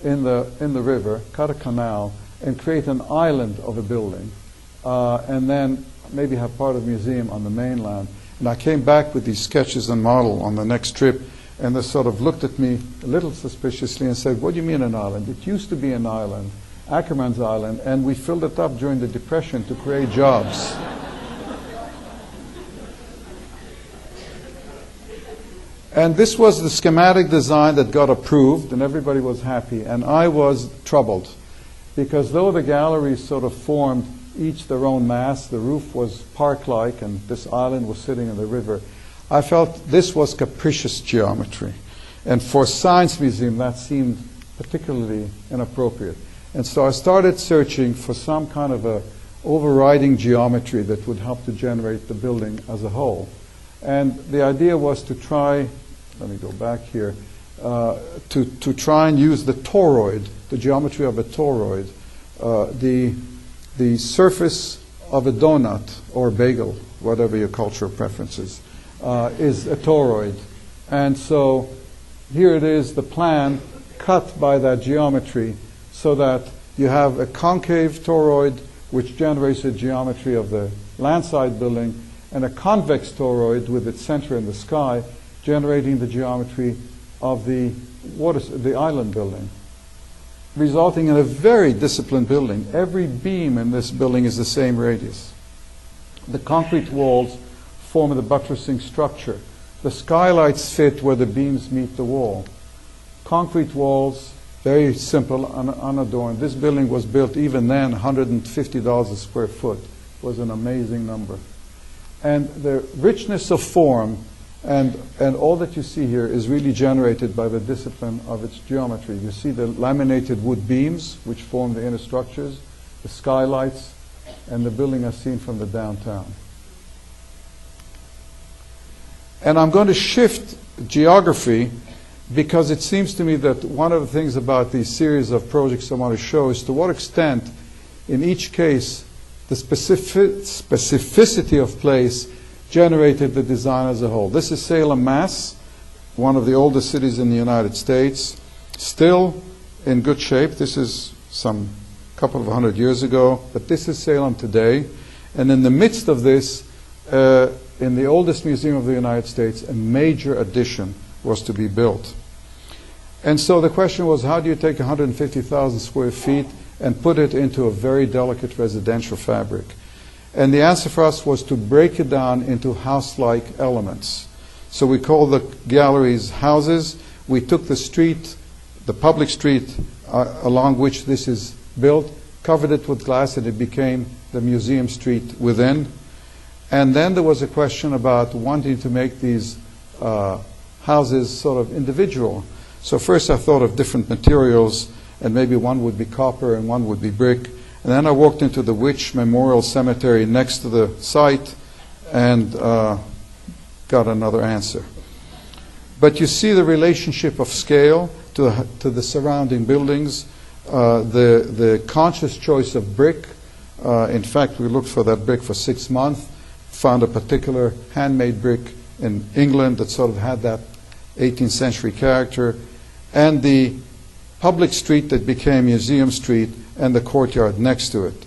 in the river, cut a canal, and create an island of a building, and then maybe have part of the museum on the mainland. And I came back with these sketches and model on the next trip, and they sort of looked at me a little suspiciously and said, "What do you mean an island? It used to be an island, Ackerman's Island, and we filled it up during the Depression to create jobs." And this was the schematic design that got approved, and everybody was happy. And I was troubled, because though the galleries sort of formed each their own mass, the roof was park-like, and this island was sitting in the river, I felt this was capricious geometry. And for a science museum, that seemed particularly inappropriate. And so I started searching for some kind of a overriding geometry that would help to generate the building as a whole. And the idea was to try, let me go back here, to try and use the toroid, the geometry of a toroid, the surface of a donut or bagel, whatever your cultural preference is a toroid. And so here it is, the plan cut by that geometry, so that you have a concave toroid which generates a geometry of the landside building, and a convex toroid with its center in the sky generating the geometry of the island building, resulting in a very disciplined building. Every beam in this building is the same radius. The concrete walls form the buttressing structure. The skylights fit where the beams meet the wall. Concrete walls, very simple, unadorned. This building was built even then, $150 a square foot. Was an amazing number. And the richness of form and all that you see here is really generated by the discipline of its geometry. You see the laminated wood beams, which form the inner structures, the skylights, and the building as seen from the downtown. And I'm going to shift geography, because it seems to me that one of the things about these series of projects I want to show is to what extent, in each case, the specificity of place generated the design as a whole. This is Salem, Mass., one of the oldest cities in the United States, still in good shape. This is some couple of 100 years ago, but this is Salem today. And in the midst of this, in the oldest museum of the United States, a major addition was to be built. And so the question was, how do you take 150,000 square feet and put it into a very delicate residential fabric? And the answer for us was to break it down into house-like elements. So we call the galleries houses. We took the street, the public street along which this is built, covered it with glass, and it became the museum street within. And then there was a question about wanting to make these houses sort of individual. So first I thought of different materials, and maybe one would be copper and one would be brick. And then I walked into the Witch Memorial Cemetery next to the site and got another answer. But you see the relationship of scale to the surrounding buildings, the conscious choice of brick. In fact, we looked for that brick for 6 months, found a particular handmade brick in England that sort of had that 18th century character, and the public street that became Museum Street and the courtyard next to it.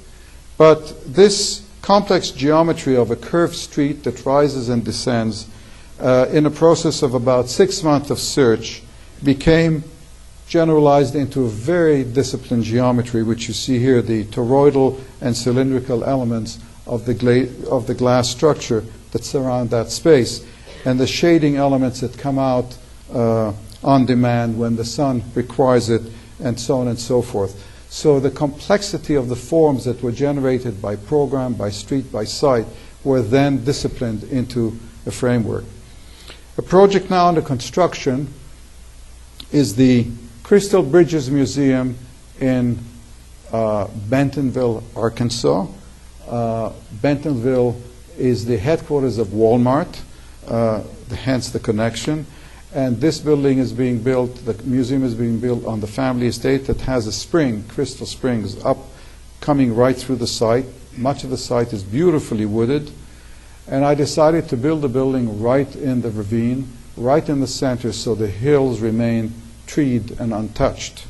But this complex geometry of a curved street that rises and descends, in a process of about 6 months of search, became generalized into a very disciplined geometry, which you see here, the toroidal and cylindrical elements of the glass structure that surround that space, and the shading elements that come out on demand when the sun requires it, and so on and so forth. So the complexity of the forms that were generated by program, by street, by site, were then disciplined into a framework. A project now under construction is the Crystal Bridges Museum in Bentonville, Arkansas. Bentonville is the headquarters of Walmart, hence the connection. And this building is being built, the museum is being built on the family estate that has a spring, Crystal Springs, up coming right through the site. Much of the site is beautifully wooded. And I decided to build a building right in the ravine, right in the center, so the hills remain treed and untouched.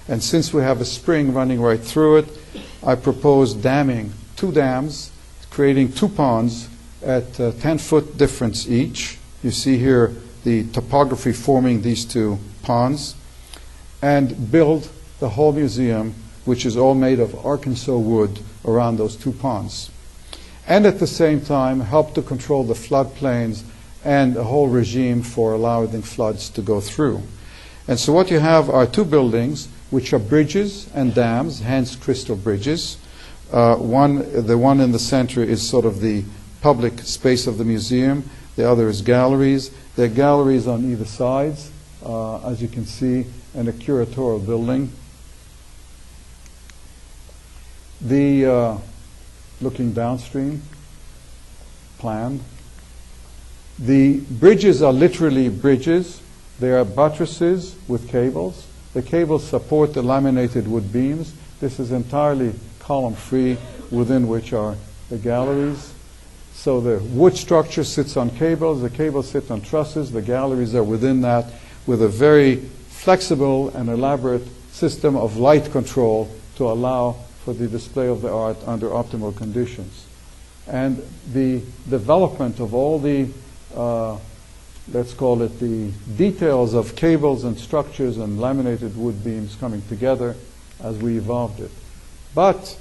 And since we have a spring running right through it, I proposed damming 2 dams, creating 2 ponds at 10-foot difference each. You see here the topography forming these 2 ponds, and build the whole museum, which is all made of Arkansas wood, around those 2 ponds. And at the same time, help to control the floodplains and a whole regime for allowing floods to go through. And so what you have are 2 buildings, which are bridges and dams, hence crystal bridges. The one in the center is sort of the public space of the museum. The other is galleries. There are galleries on either sides, as you can see, and a curatorial building. Looking downstream, planned. The bridges are literally bridges. They are buttresses with cables. The cables support the laminated wood beams. This is entirely column-free, within which are the galleries. So the wood structure sits on cables, the cables sit on trusses, the galleries are within that, with a very flexible and elaborate system of light control to allow for the display of the art under optimal conditions. And the development of all the, let's call it the details of cables and structures and laminated wood beams coming together as we evolved it. But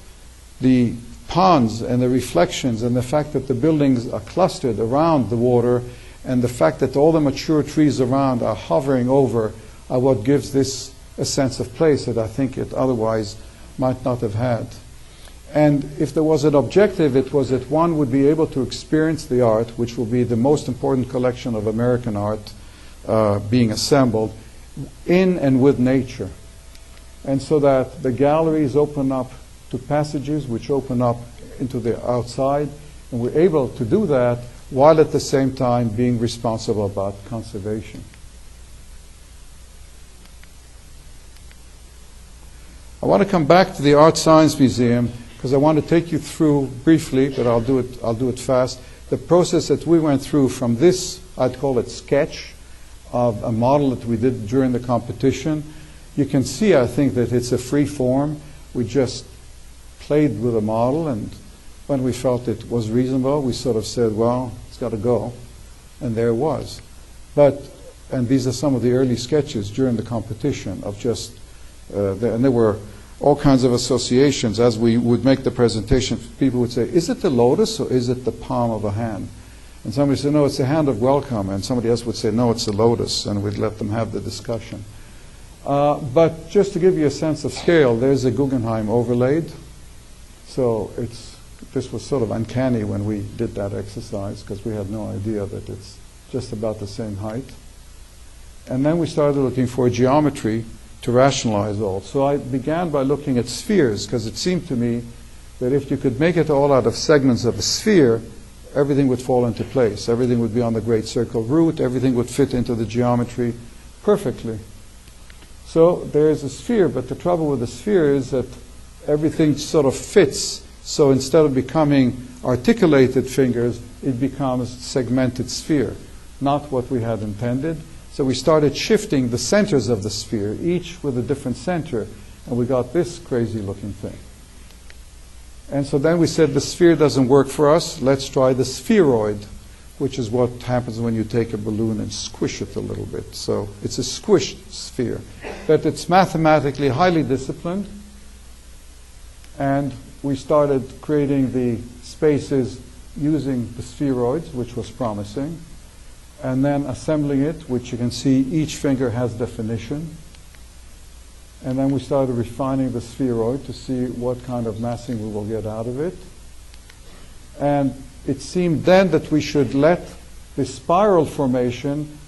the ponds and the reflections and the fact that the buildings are clustered around the water and the fact that all the mature trees around are hovering over are what gives this a sense of place that I think it otherwise might not have had. And if there was an objective, it was that one would be able to experience the art, which will be the most important collection of American art being assembled, in and with nature. And so that the galleries open up to passages which open up into the outside, and we're able to do that while at the same time being responsible about conservation. I want to come back to the Art Science Museum because I want to take you through briefly, but I'll do it fast, the process that we went through from this, I'd call it sketch, of a model that we did during the competition. You can see, I think, that it's a free form. We just played with a model, and when we felt it was reasonable, we sort of said, well, it's got to go. And there it was. And these are some of the early sketches during the competition of just, and there were all kinds of associations. As we would make the presentation, people would say, is it the lotus or is it the palm of a hand? And somebody said, no, it's the hand of welcome. And somebody else would say, no, it's the lotus. And we'd let them have the discussion. But just to give you a sense of scale, there's a Guggenheim overlaid. So this was sort of uncanny when we did that exercise because we had no idea that it's just about the same height. And then we started looking for geometry to rationalize all. So I began by looking at spheres because it seemed to me that if you could make it all out of segments of a sphere, everything would fall into place. Everything would be on the great circle root. Everything would fit into the geometry perfectly. So there is a sphere, but the trouble with the sphere is that everything sort of fits. So instead of becoming articulated fingers, it becomes segmented sphere, not what we had intended. So we started shifting the centers of the sphere, each with a different center, and we got this crazy looking thing. And so then we said the sphere doesn't work for us, let's try the spheroid, which is what happens when you take a balloon and squish it a little bit. So it's a squished sphere. But it's mathematically highly disciplined, and we started creating the spaces using the spheroids, which was promising, and then assembling it, which you can see each finger has definition. And then we started refining the spheroid to see what kind of massing we will get out of it. And it seemed then that we should let the spiral formation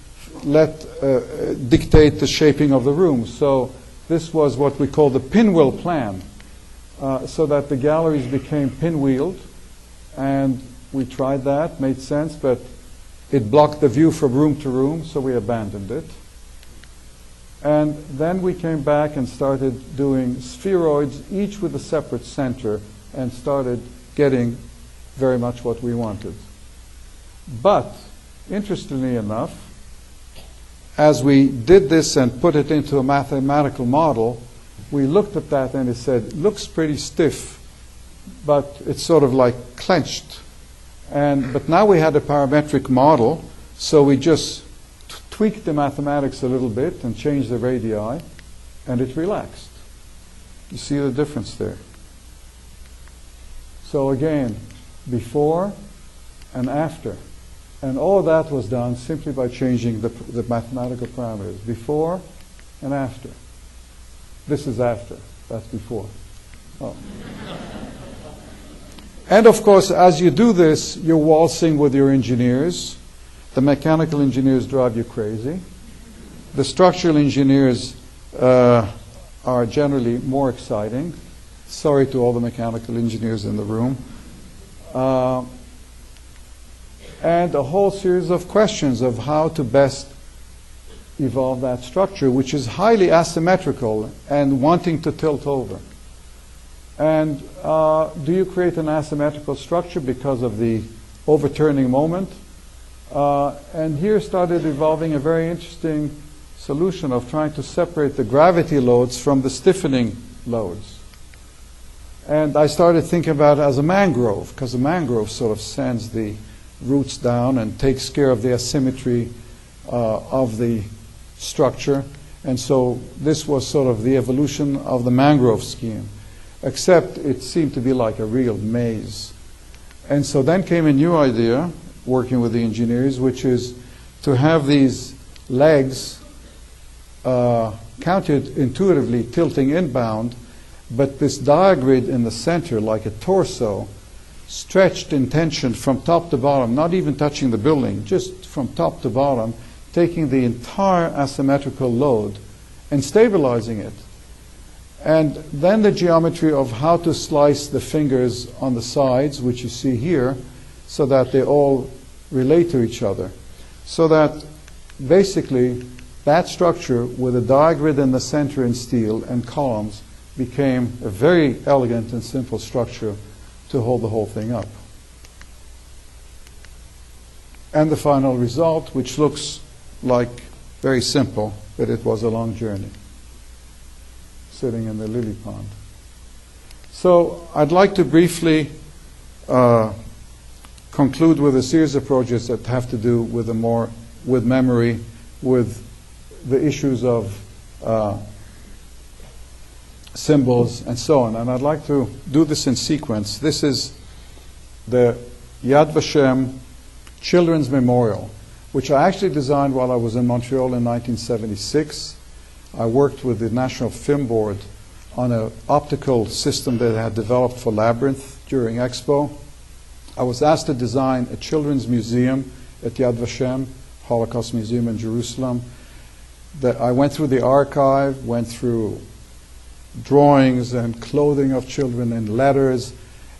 dictate the shaping of the room. So this was what we call the pinwheel plan, so that the galleries became pinwheeled, and we tried that, made sense, but it blocked the view from room to room, so we abandoned it. And then we came back and started doing spheroids, each with a separate center, and started getting very much what we wanted. But, interestingly enough, as we did this and put it into a mathematical model, we looked at that and it said, looks pretty stiff, but it's sort of like clenched. But now we had a parametric model, so we just tweaked the mathematics a little bit and changed the radii, and it relaxed. You see the difference there? So again, before and after. And all of that was done simply by changing the mathematical parameters, before and after. This is after, that's before. Oh. And of course, as you do this, you're waltzing with your engineers. The mechanical engineers drive you crazy. The structural engineers are generally more exciting. Sorry to all the mechanical engineers in the room. And a whole series of questions of how to best evolve that structure, which is highly asymmetrical and wanting to tilt over. And do you create an asymmetrical structure because of the overturning moment? And here started evolving a very interesting solution of trying to separate the gravity loads from the stiffening loads. And I started thinking about it as a mangrove, because a mangrove sort of sends the roots down and takes care of the asymmetry of the structure. And so this was sort of the evolution of the mangrove scheme, except it seemed to be like a real maze. And so then came a new idea, working with the engineers, which is to have these legs counted intuitively tilting inbound, but this diagrid in the center, like a torso, stretched in tension from top to bottom, not even touching the building, just from top to bottom, taking the entire asymmetrical load and stabilizing it. And then the geometry of how to slice the fingers on the sides, which you see here, so that they all relate to each other. So that basically that structure with a diagrid in the center in steel and columns became a very elegant and simple structure to hold the whole thing up. And the final result, which looks like very simple, but it was a long journey, sitting in the lily pond. So I'd like to briefly conclude with a series of projects that have to do with with memory, with the issues of symbols and so on. And I'd like to do this in sequence. This is the Yad Vashem Children's Memorial, which I actually designed while I was in Montreal in 1976. I worked with the National Film Board on an optical system that I had developed for Labyrinth during Expo. I was asked to design a children's museum at Yad Vashem, Holocaust Museum in Jerusalem. I went through the archive, went through drawings and clothing of children and letters,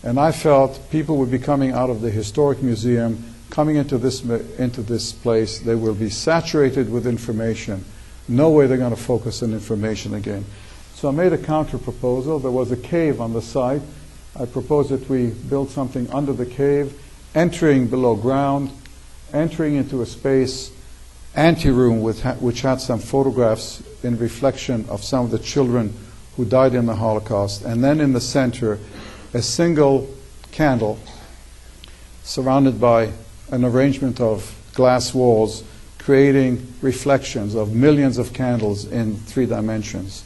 and I felt people would be coming out of the historic museum, coming into this place. They will be saturated with information. No way they're going to focus on information again. So I made a counter proposal. There was a cave on the site. I proposed that we build something under the cave, entering below ground, entering into a space anteroom which had some photographs in reflection of some of the children who died in the Holocaust, and then in the center a single candle surrounded by an arrangement of glass walls, creating reflections of millions of candles in 3 dimensions.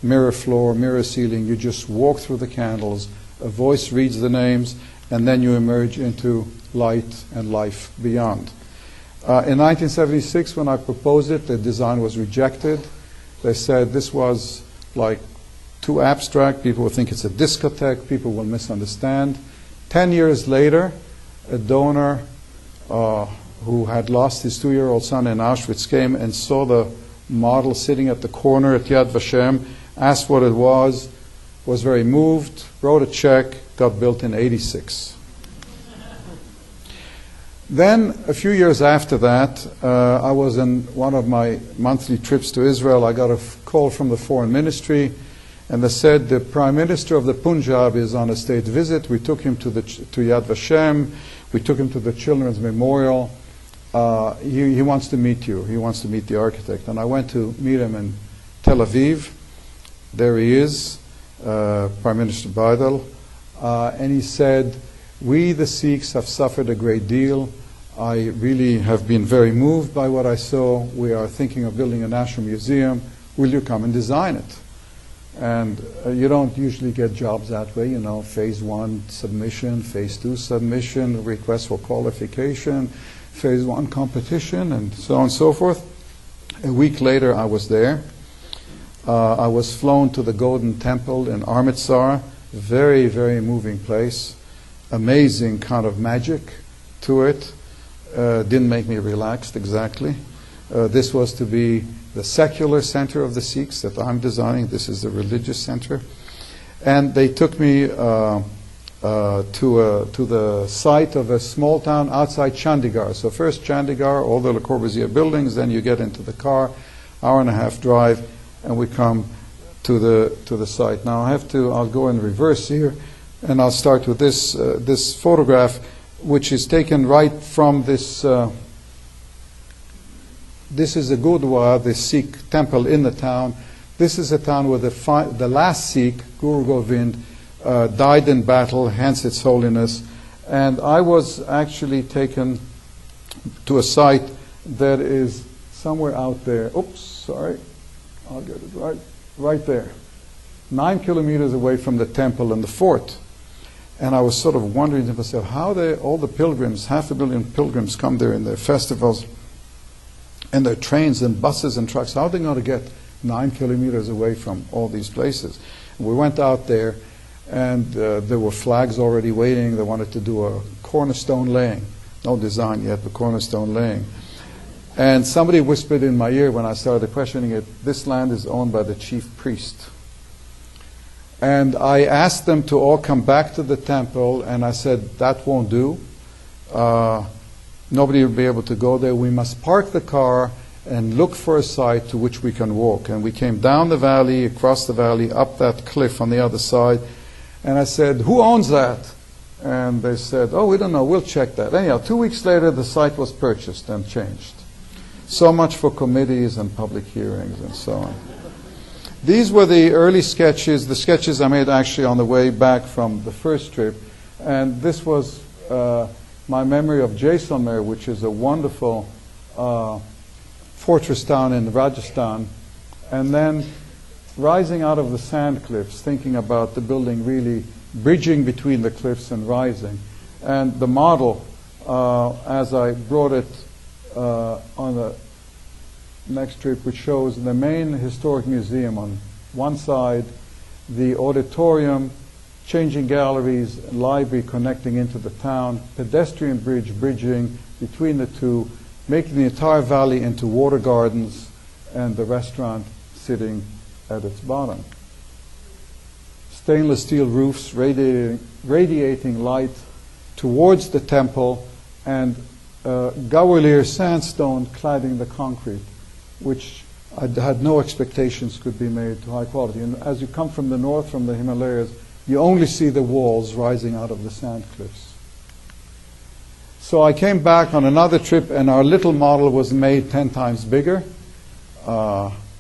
Mirror floor, mirror ceiling, you just walk through the candles, a voice reads the names, and then you emerge into light and life beyond. In 1976, when I proposed it, the design was rejected. They said this was like too abstract, people will think it's a discotheque, people will misunderstand. 10 years later, a donor who had lost his 2-year-old son in Auschwitz came and saw the model sitting at the corner at Yad Vashem, asked what it was very moved, wrote a check, got built in '86. Then, a few years after that, I was on one of my monthly trips to Israel. I got a call from the foreign ministry, and they said the Prime Minister of the Punjab is on a state visit. We took him to Yad Vashem. We took him to the Children's Memorial. He wants to meet you. He wants to meet the architect. And I went to meet him in Tel Aviv. There he is, Prime Minister Bidel. And he said, we, the Sikhs, have suffered a great deal. I really have been very moved by what I saw. We are thinking of building a national museum. Will you come and design it? And you don't usually get jobs that way, you know, phase 1 submission, phase 2 submission, request for qualification, phase 1 competition, and so on and so forth. A week later, I was there. I was flown to the Golden Temple in Amritsar. Very, very moving place. Amazing kind of magic to it. Didn't make me relaxed exactly. This was to be the secular center of the Sikhs that I'm designing. This is the religious center. And they took me to the site of a small town outside Chandigarh. So first Chandigarh, all the Le Corbusier buildings, then you get into the car, hour and a half drive, and we come to the site. Now I'll go in reverse here, and I'll start with this this photograph, which is taken right from this. This is a Gurdwara, the Sikh temple in the town. This is a town where the last Sikh, Guru Govind, died in battle, hence its holiness. And I was actually taken to a site that is somewhere out there. Oops, sorry. I'll get it right there. 9 kilometers away from the temple and the fort. And I was sort of wondering to myself, how all the pilgrims, 500 million pilgrims come there in their festivals, and their trains and buses and trucks, how are they going to get 9 kilometers away from all these places? And we went out there, and there were flags already waiting. They wanted to do a cornerstone laying. No design yet, but cornerstone laying. And somebody whispered in my ear when I started questioning it, this land is owned by the chief priest. And I asked them to all come back to the temple, and I said, that won't do. Nobody will be able to go there. We must park the car and look for a site to which we can walk. And we came down the valley, across the valley, up that cliff on the other side. And I said, who owns that? And they said, oh, we don't know. We'll check that. Anyhow, 2 weeks later, the site was purchased and changed. So much for committees and public hearings and so on. These were the early sketches, the sketches I made actually on the way back from the first trip. And this was my memory of Jaisalmer, which is a wonderful fortress town in Rajasthan. And then rising out of the sand cliffs, thinking about the building really bridging between the cliffs and rising. And the model, as I brought it on the next trip, which shows the main historic museum on one side, the auditorium, changing galleries, library connecting into the town, pedestrian bridge bridging between the two, making the entire valley into water gardens, and the restaurant sitting at its bottom. Stainless steel roofs radiating light towards the temple, and Gwalior sandstone cladding the concrete, which I had no expectations could be made to high quality. And as you come from the north, from the Himalayas, you only see the walls rising out of the sand cliffs. So I came back on another trip, and our little model was made 10 times bigger,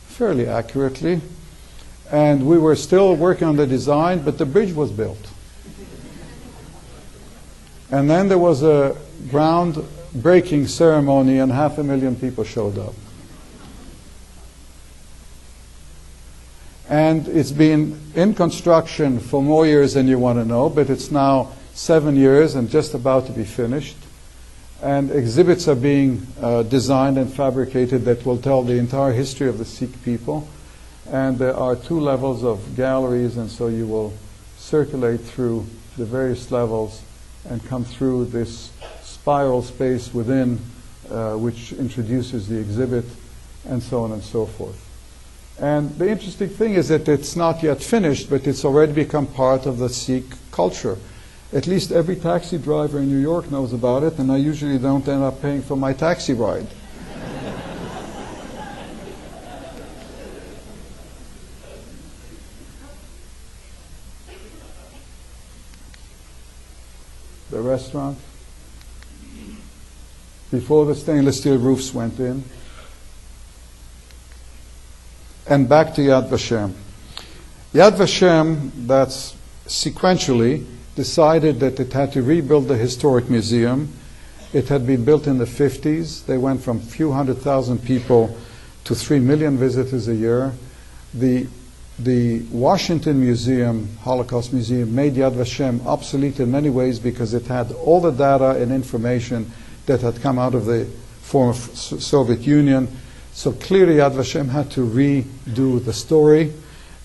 fairly accurately. And we were still working on the design, but the bridge was built. And then there was a ground-breaking ceremony, and 500,000 people showed up. And it's been in construction for more years than you want to know, but it's now 7 years and just about to be finished. And exhibits are being designed and fabricated that will tell the entire history of the Sikh people. And there are 2 levels of galleries, and so you will circulate through the various levels and come through this spiral space within, which introduces the exhibit, and so on and so forth. And the interesting thing is that it's not yet finished, but it's already become part of the Sikh culture. At least every taxi driver in New York knows about it, and I usually don't end up paying for my taxi ride. The restaurant, before the stainless steel roofs went in. And back to Yad Vashem. Yad Vashem, that's sequentially, decided that it had to rebuild the historic museum. It had been built in the 50s. They went from a few 100,000 people to 3 million visitors a year. The Washington Museum, Holocaust Museum, made Yad Vashem obsolete in many ways because it had all the data and information that had come out of the former Soviet Union. So clearly Yad Vashem had to redo the story.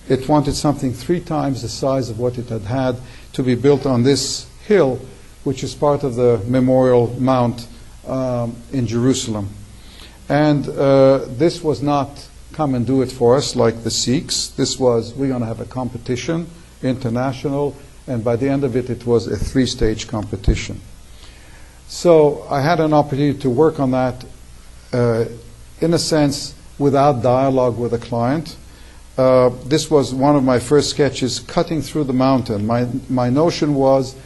It wanted something 3 times the size of what it had had to be built on this hill, which is part of the Memorial Mount in Jerusalem. And this was not come and do it for us like the Sikhs. This was, we're going to have a competition, international, and by the end of it, it was a 3-stage competition. So I had an opportunity to work on that, in a sense, without dialogue with the client. This was one of my first sketches, cutting through the mountain. My notion was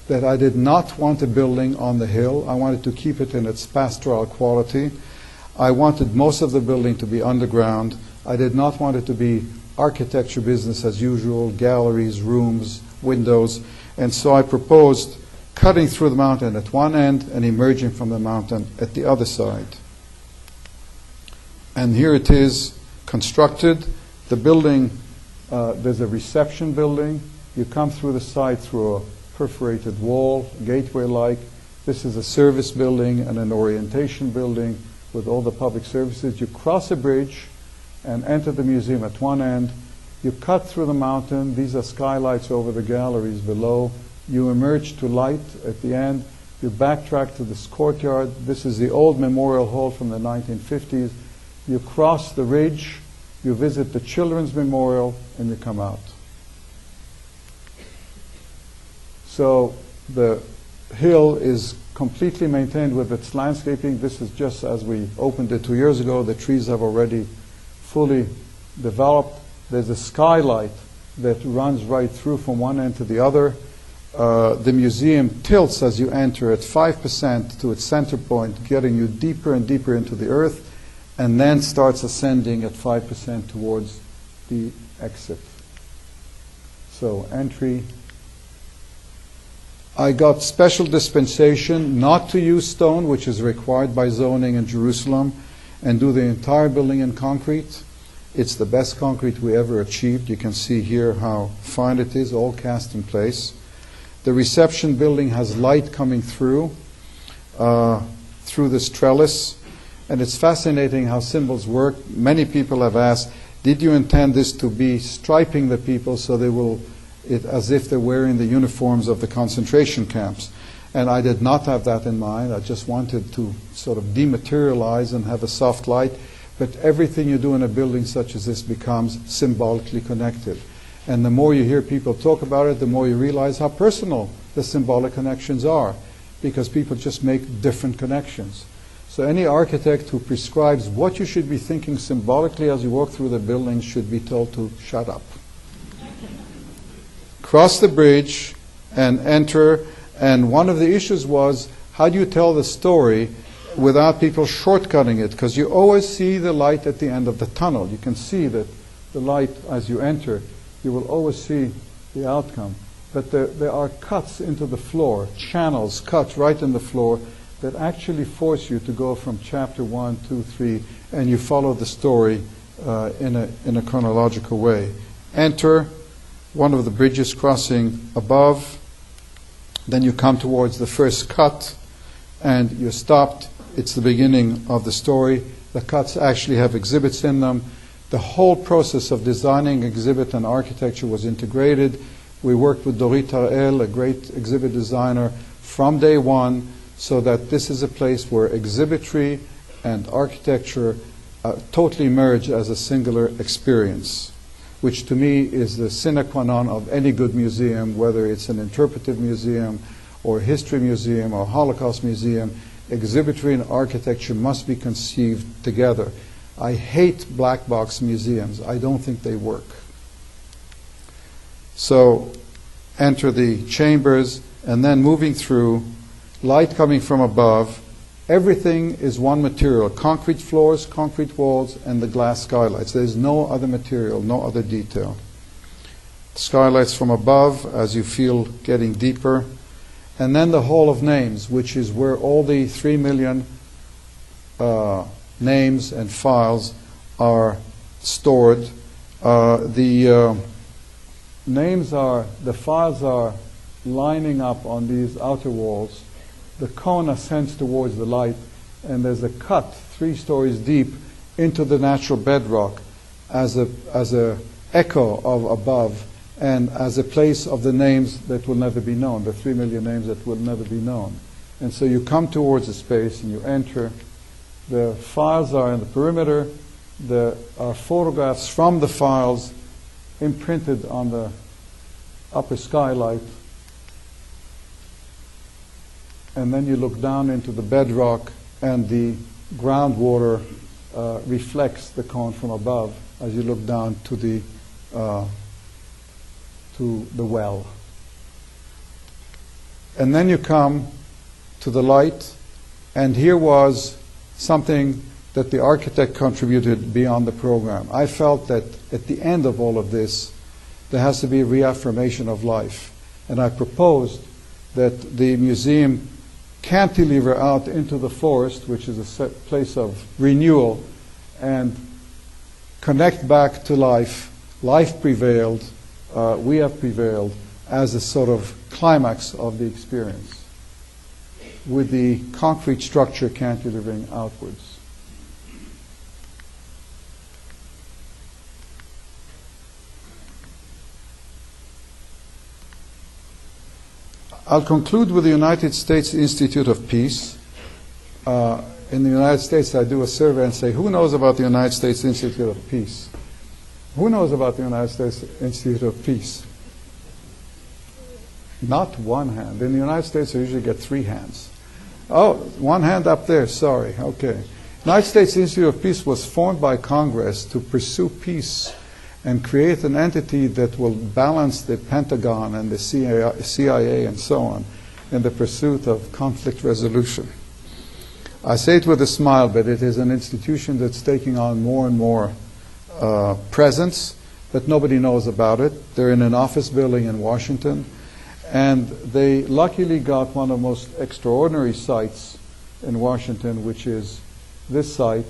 that I did not want a building on the hill. I wanted to keep it in its pastoral quality. I wanted most of the building to be underground. I did not want it to be architecture business as usual, galleries, rooms, windows. And so I proposed cutting through the mountain at one end and emerging from the mountain at the other side. And here it is constructed. The building, there's a reception building. You come through the side through a perforated wall, gateway-like. This is a service building and an orientation building with all the public services. You cross a bridge and enter the museum at one end. You cut through the mountain. These are skylights over the galleries below. You emerge to light at the end. You backtrack to this courtyard. This is the old memorial hall from the 1950s. You cross the ridge. You visit the Children's Memorial, and you come out. So the hill is completely maintained with its landscaping. This is just as we opened it 2 years ago. The trees have already fully developed. There's a skylight that runs right through from one end to the other. The museum tilts as you enter at 5% to its center point, getting you deeper and deeper into the earth, and then starts ascending at 5% towards the exit. So entry. I got special dispensation not to use stone, which is required by zoning in Jerusalem, and do the entire building in concrete. It's the best concrete we ever achieved. You can see here how fine it is, all cast in place. The reception building has light coming through this trellis. And it's fascinating how symbols work. Many people have asked, did you intend this to be striping the people so they will, as if they're wearing the uniforms of the concentration camps? And I did not have that in mind. I just wanted to sort of dematerialize and have a soft light. But everything you do in a building such as this becomes symbolically connected. And the more you hear people talk about it, the more you realize how personal the symbolic connections are, because people just make different connections. So any architect who prescribes what you should be thinking symbolically as you walk through the building should be told to shut up. Cross the bridge and enter. And one of the issues was, how do you tell the story without people shortcutting it? Because you always see the light at the end of the tunnel. You can see that the light as you enter. You will always see the outcome. But there are cuts into the floor, channels cut right in the floor, that actually force you to go from chapter 1, 2, 3, and you follow the story in a chronological way. Enter one of the bridges crossing above, then you come towards the first cut, and you're stopped. It's the beginning of the story. The cuts actually have exhibits in them. The whole process of designing exhibit and architecture was integrated. We worked with Dorit Harel, a great exhibit designer, from day one, so that this is a place where exhibitry and architecture totally merge as a singular experience. which to me is the sine qua non of any good museum, whether it's an interpretive museum or a history museum or Holocaust museum. Exhibitory and architecture must be conceived together. I hate black box museums. I don't think they work. So enter the chambers, and then moving through, light coming from above. Everything is one material: concrete floors, concrete walls, and the glass skylights. There's no other material, no other detail. Skylights from above as you feel getting deeper. And then the Hall of Names, which is where all the 3 million names and files are stored. The files are lining up on these outer walls. The cone ascends towards the light, and there's a cut 3 stories deep into the natural bedrock as a echo of above, and as a place of the names that will never be known, the 3 million names that will never be known. And so you come towards the space and you enter. The files are in the perimeter. There are photographs from the files imprinted on the upper skylight. And then you look down into the bedrock, and the groundwater reflects the cone from above as you look down to the well. And then you come to the light, and here was something that the architect contributed beyond the program. I felt that at the end of all of this, there has to be a reaffirmation of life. And I proposed that the museum cantilever out into the forest, which is a place of renewal, and connect back to life. Life prevailed. We have prevailed as a sort of climax of the experience, with the concrete structure cantilevering outwards. I'll conclude with the United States Institute of Peace. In the United States, I do a survey and say, who knows about the United States Institute of Peace? Who knows about the United States Institute of Peace? Not one hand. In the United States, I usually get 3 hands. Oh, 1 hand up there, sorry. Okay. United States Institute of Peace was formed by Congress to pursue peace and create an entity that will balance the Pentagon and the CIA and so on in the pursuit of conflict resolution. I say it with a smile, but it is an institution that's taking on more and more presence, but nobody knows about it. They're in an office building in Washington, and they luckily got one of the most extraordinary sites in Washington, which is this site,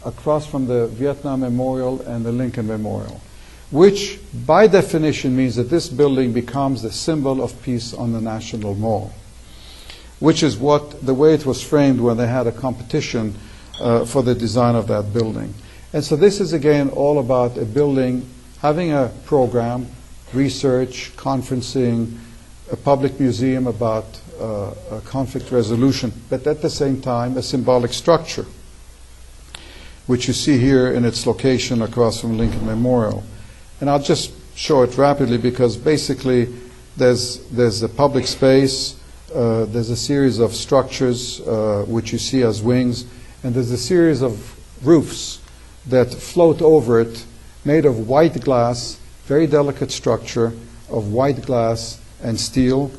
across from the Vietnam Memorial and the Lincoln Memorial, which by definition means that this building becomes the symbol of peace on the National Mall, which is the way it was framed when they had a competition for the design of that building. And so this is again all about a building having a program, research, conferencing, a public museum about conflict resolution, but at the same time a symbolic structure, which you see here in its location across from Lincoln Memorial. And I'll just show it rapidly because basically there's a public space, there's a series of structures which you see as wings, and there's a series of roofs that float over it, made of white glass, very delicate structure of white glass and steel.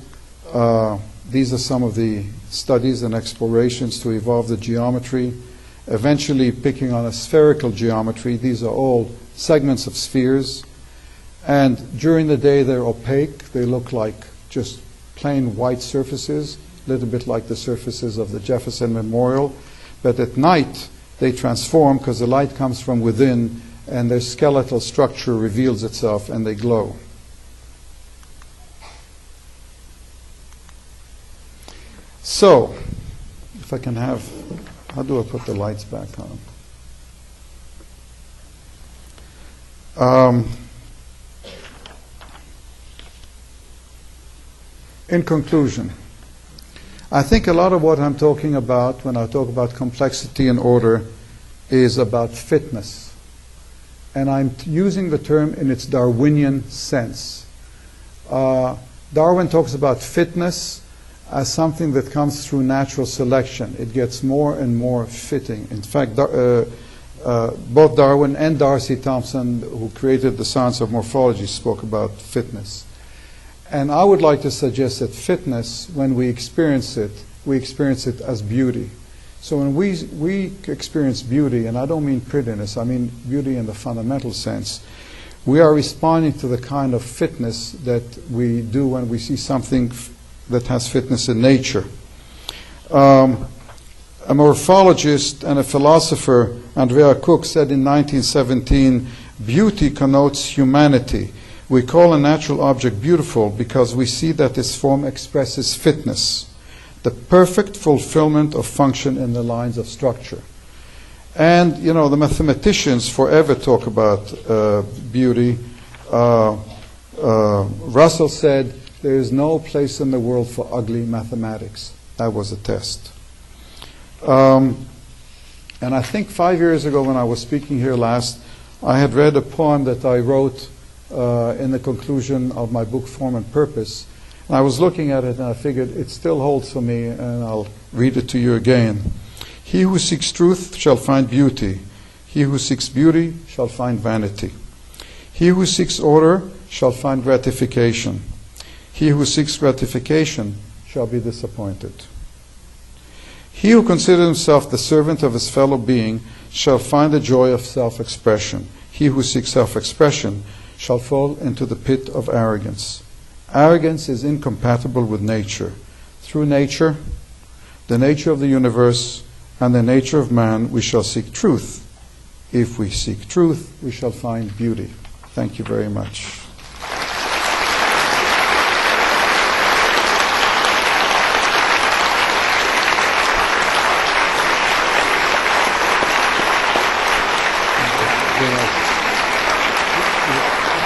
These are some of the studies and explorations to evolve the geometry, eventually picking on a spherical geometry. These are all segments of spheres. And during the day they're opaque. They look like just plain white surfaces, a little bit like the surfaces of the Jefferson Memorial. But at night they transform because the light comes from within and their skeletal structure reveals itself and they glow. So, if I can have, how do I put the lights back on? In conclusion, I think a lot of what I'm talking about when I talk about complexity and order is about fitness. and I'm using the term in its Darwinian sense. Darwin talks about fitness as something that comes through natural selection. It gets more and more fitting. In fact, both Darwin and Darcy Thompson, who created the science of morphology, spoke about fitness. And I would like to suggest that fitness, when we experience it as beauty. So when we experience beauty, and I don't mean prettiness, I mean beauty in the fundamental sense, we are responding to the kind of fitness that we do when we see something that has fitness in nature. A morphologist and a philosopher, Andrea Cook, said in 1917, "Beauty connotes humanity. We call a natural object beautiful because we see that its form expresses fitness, the perfect fulfillment of function in the lines of structure." And, you know, the mathematicians forever talk about beauty. Russell said, "There is no place in the world for ugly mathematics." That was a test. And I think 5 years ago when I was speaking here last, I had read a poem that I wrote in the conclusion of my book, Form and Purpose. And I was looking at it and I figured it still holds for me, and I'll read it to you again. "He who seeks truth shall find beauty. He who seeks beauty shall find vanity. He who seeks order shall find gratification. He who seeks gratification shall be disappointed. He who considers himself the servant of his fellow being shall find the joy of self-expression. He who seeks self-expression shall fall into the pit of arrogance. Arrogance is incompatible with nature. Through nature, the nature of the universe, and the nature of man, we shall seek truth. If we seek truth, we shall find beauty." Thank you very much.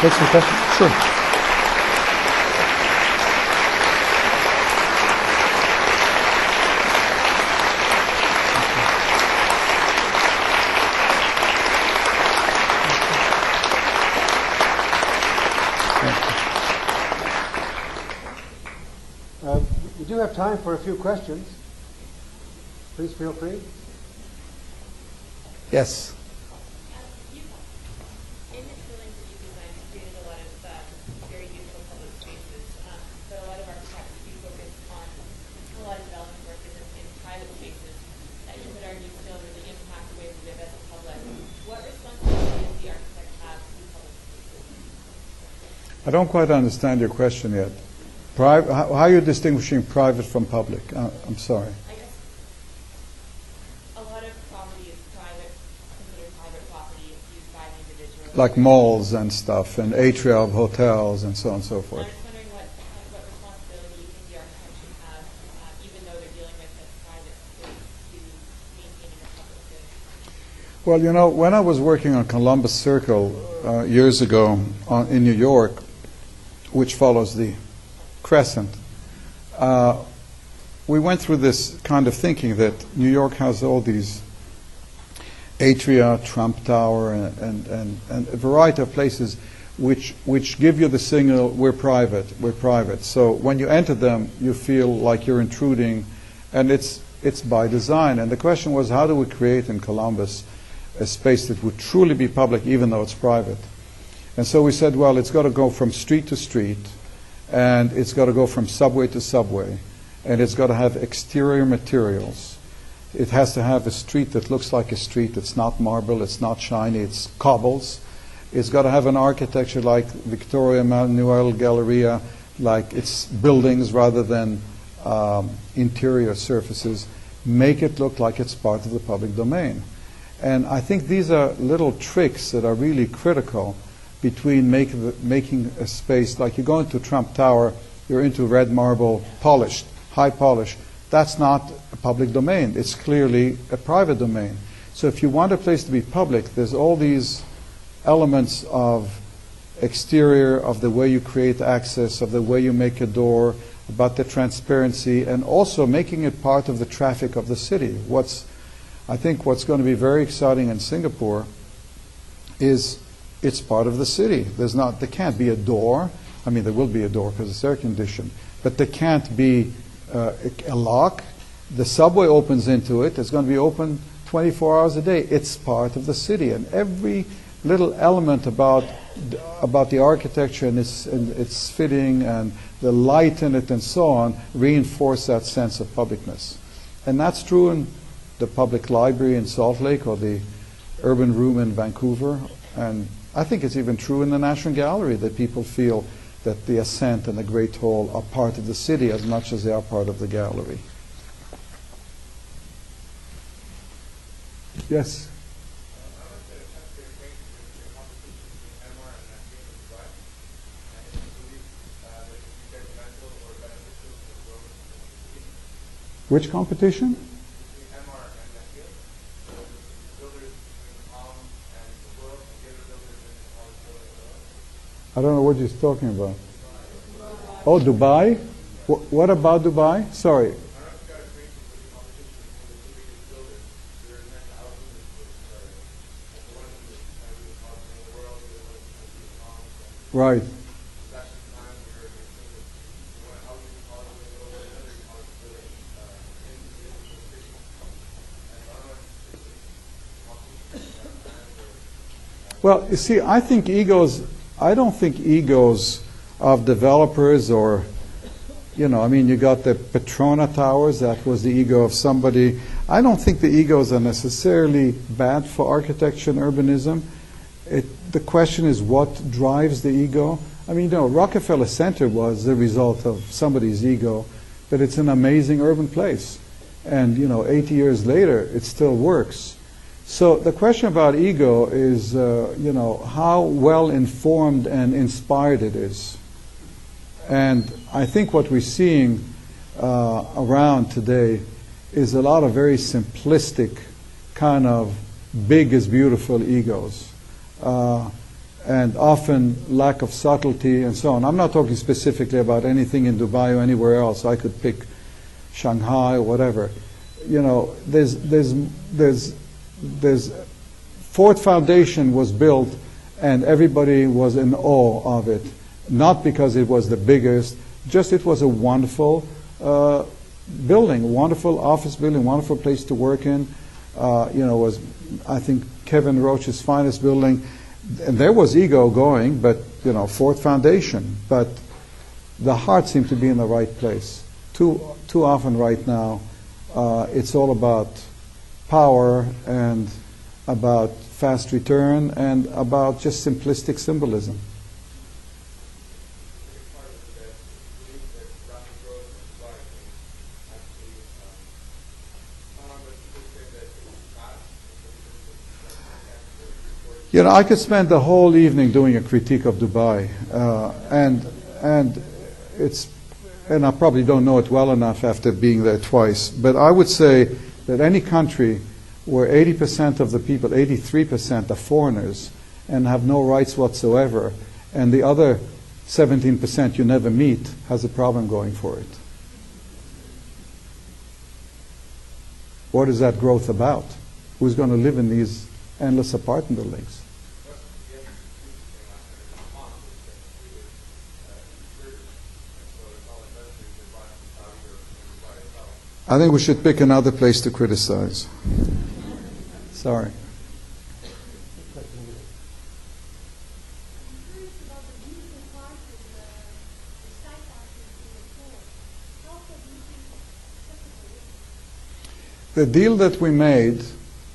Take some questions? Sure. We do have time for a few questions. Please feel free. Yes. In the buildings that you designed, you created a lot of very beautiful public spaces, but a lot of architects do focus on a lot of development work in private spaces that you could argue still really impact the way we live as a public. What responsibility does the architect have to public spaces? I don't quite understand your question yet. How are you distinguishing private from public? I'm sorry. I guess a lot of property is considered private property used by an individual. Like malls and stuff, and atria of hotels, and so on and so I forth. was wondering what responsibility you think the architect should have, even though they're dealing with a private space, to maintaining a public space. Well, you know, when I was working on Columbus Circle years ago in New York, which follows the Crescent, we went through this kind of thinking that New York has all these atria, Trump Tower, and a variety of places which give you the signal, we're private, we're private. So when you enter them, you feel like you're intruding, and it's by design. And the question was, how do we create in Columbus a space that would truly be public, even though it's private? And so we said, well, it's got to go from street to street, and it's got to go from subway to subway, and it's got to have exterior materials. It has to have a street that looks like a street. It's not marble, it's not shiny, it's cobbles. It's got to have an architecture like Victoria Manuel Galleria, like it's buildings rather than interior surfaces. Make it look like it's part of the public domain. And I think these are little tricks that are really critical between making a space, like you go into Trump Tower, you're into red marble, polished, high polish. That's not a public domain. It's clearly a private domain. So if you want a place to be public, there's all these elements of exterior, of the way you create access, of the way you make a door, about the transparency, and also making it part of the traffic of the city. I think what's going to be very exciting in Singapore is it's part of the city. There can't be a door. I mean, there will be a door because it's air conditioned, but there can't be a lock. The subway opens into it. It's going to be open 24 hours a day. It's part of the city, and every little element about the architecture and its fitting and the light in it and so on reinforce that sense of publicness. And that's true in the public library in Salt Lake or the urban room in Vancouver. And I think it's even true in the National Gallery that people feel that the Ascent and the Great Hall are part of the city as much as they are part of the gallery. Yes? Which competition? I don't know what you're talking about. Oh, Dubai? What about Dubai? Sorry. Right. Well, you see, I don't think egos of developers or, I mean, you got the Petrona Towers, that was the ego of somebody. I don't think the egos are necessarily bad for architecture and urbanism. The question is what drives the ego. I mean, Rockefeller Center was the result of somebody's ego, but it's an amazing urban place. And, 80 years later, it still works. So the question about ego is, how well informed and inspired it is. And I think what we're seeing around today is a lot of very simplistic kind of big is beautiful egos. And often lack of subtlety and so on. I'm not talking specifically about anything in Dubai or anywhere else. I could pick Shanghai or whatever. There's Ford Foundation was built and everybody was in awe of it. Not because it was the biggest, just it was a wonderful building, wonderful office building, wonderful place to work in. Was, I think, Kevin Roach's finest building. And there was ego going, but, Ford Foundation. But the heart seemed to be in the right place. Too often right now, it's all about power and about fast return and about just simplistic symbolism. I could spend the whole evening doing a critique of Dubai, and I probably don't know it well enough after being there twice. But I would say that any country where 80% of the people, 83% are foreigners and have no rights whatsoever, and the other 17% you never meet has a problem going for it. What is that growth about? Who's going to live in these endless apartment buildings? I think we should pick another place to criticize. Sorry. The deal that we made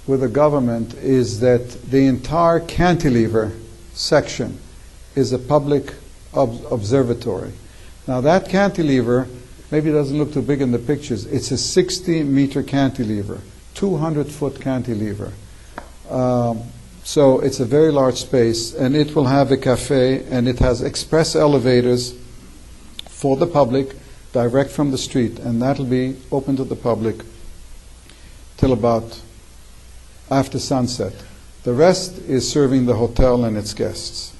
with the government is that the entire cantilever section is a public observatory. Now that cantilever maybe it doesn't look too big in the pictures. It's a 60-meter cantilever, 200-foot cantilever. So it's a very large space, and it will have a cafe, and it has express elevators for the public direct from the street, and that'll be open to the public till about after sunset. The rest is serving the hotel and its guests,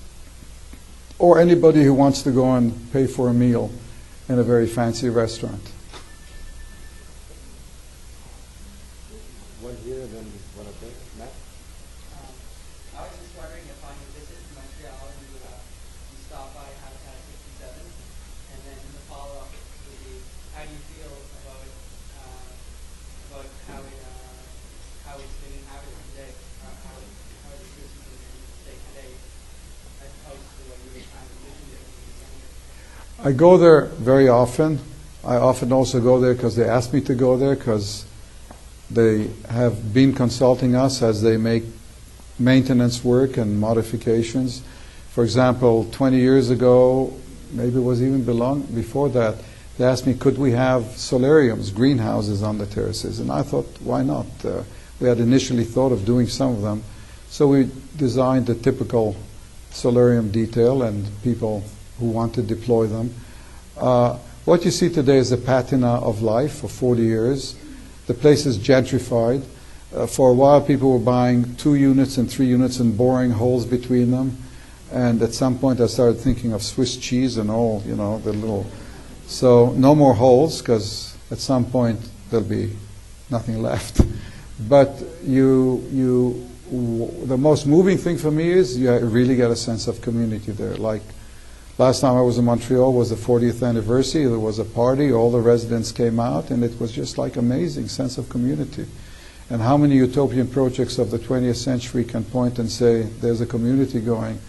or anybody who wants to go and pay for a meal in a very fancy restaurant. One here, then one up there. Matt? I was just wondering if on your visit to I go there very often. I often also go there because they ask me to go there, because they have been consulting us as they make maintenance work and modifications. For example, 20 years ago, maybe it was even before that, they asked me, could we have solariums, greenhouses on the terraces? And I thought, why not? We had initially thought of doing some of them. So we designed a typical solarium detail, and people who want to deploy them. What you see today is a patina of life for 40 years. The place is gentrified. For a while, people were buying 2 units and 3 units and boring holes between them. And at some point, I started thinking of Swiss cheese and all, you know, the little. So no more holes, because at some point there'll be nothing left. But the most moving thing for me is you really get a sense of community there. Like last time I was in Montreal was the 40th anniversary. There was a party. All the residents came out, and it was just like amazing sense of community. And how many utopian projects of the 20th century can point and say there's a community going,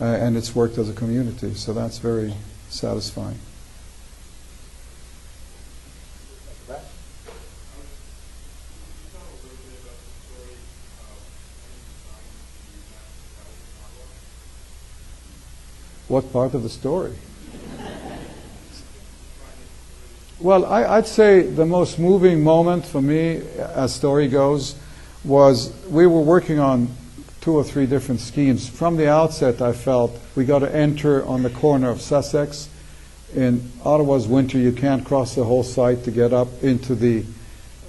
and it's worked as a community. So that's very satisfying. What part of the story? Well, I'd say the most moving moment for me, as story goes, was we were working on 2 or 3 different schemes. From the outset, I felt we got to enter on the corner of Sussex. In Ottawa's winter, you can't cross the whole site to get up into the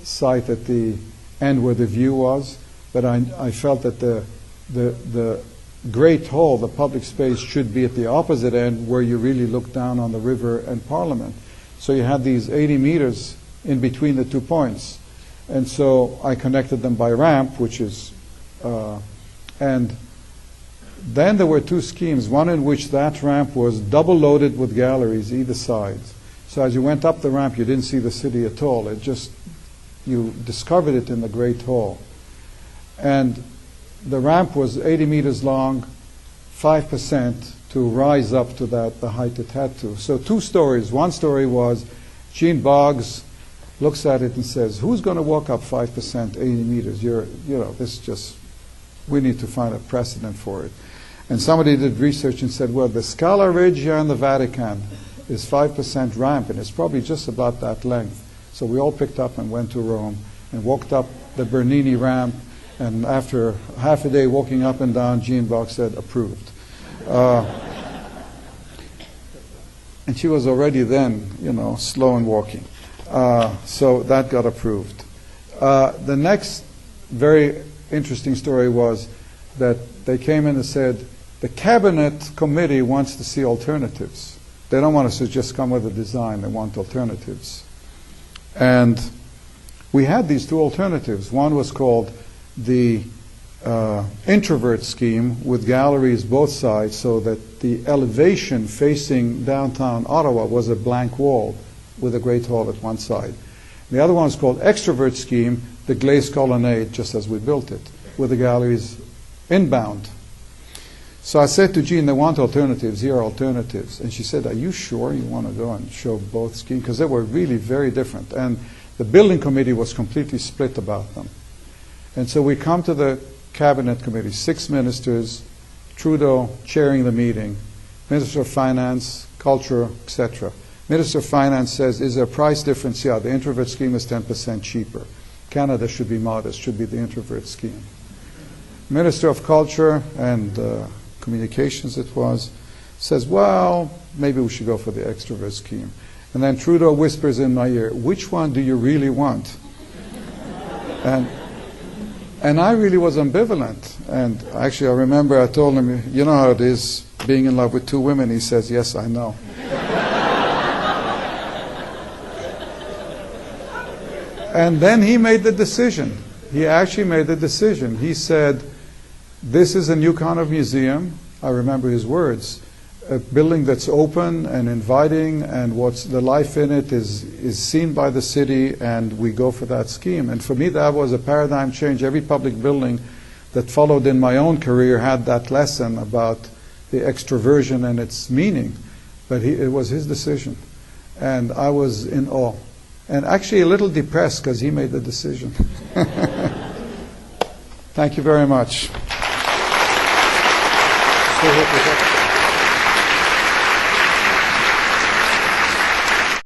site at the end where the view was. But I felt that the Great Hall, the public space, should be at the opposite end where you really look down on the river and Parliament. So you had these 80 meters in between the 2 points. And so I connected them by ramp, which is, and then there were 2 schemes, one in which that ramp was double loaded with galleries either side. So as you went up the ramp, you didn't see the city at all. It just, you discovered it in the Great Hall. And the ramp was 80 meters long, 5% to rise up to that, the height it had to. So 2 stories. One story was Gene Boggs looks at it and says, who's going to walk up 5%, 80 meters? This just, we need to find a precedent for it. And somebody did research and said, well, the Scala Regia in the Vatican is 5% ramp, and it's probably just about that length. So we all picked up and went to Rome and walked up the Bernini ramp. And after half a day walking up and down, Jean Bach said, approved. And she was already then, slow in walking. So that got approved. The next very interesting story was that they came in and said, the cabinet committee wants to see alternatives. They don't want us to just come with a design. They want alternatives. And we had these 2 alternatives. One was called the introvert scheme with galleries both sides, so that the elevation facing downtown Ottawa was a blank wall with a Great Hall at one side. The other one is called extrovert scheme, the glazed colonnade, just as we built it, with the galleries inbound. So I said to Jean, they want alternatives, here are alternatives. And she said, are you sure you want to go and show both schemes? Because they were really very different. And the building committee was completely split about them. And so we come to the cabinet committee, 6 ministers, Trudeau chairing the meeting, Minister of Finance, Culture, etc. Minister of Finance says, is there a price difference? Yeah, the introvert scheme is 10% cheaper. Canada should be modest, should be the introvert scheme. Minister of Culture and Communications, it was, says, well, maybe we should go for the extrovert scheme. And then Trudeau whispers in my ear, which one do you really want? And I really was ambivalent. And actually, I remember I told him, you know how it is being in love with 2 women? He says, yes, I know. And then he made the decision. He actually made the decision. He said, this is a new kind of museum. I remember his words. A building that's open and inviting, and what's the life in it is seen by the city, and we go for that scheme. And for me, that was a paradigm change. Every public building that followed in my own career had that lesson about the extroversion and its meaning. But it was his decision. And I was in awe. And actually a little depressed because he made the decision. Thank you very much. Stay here for a second.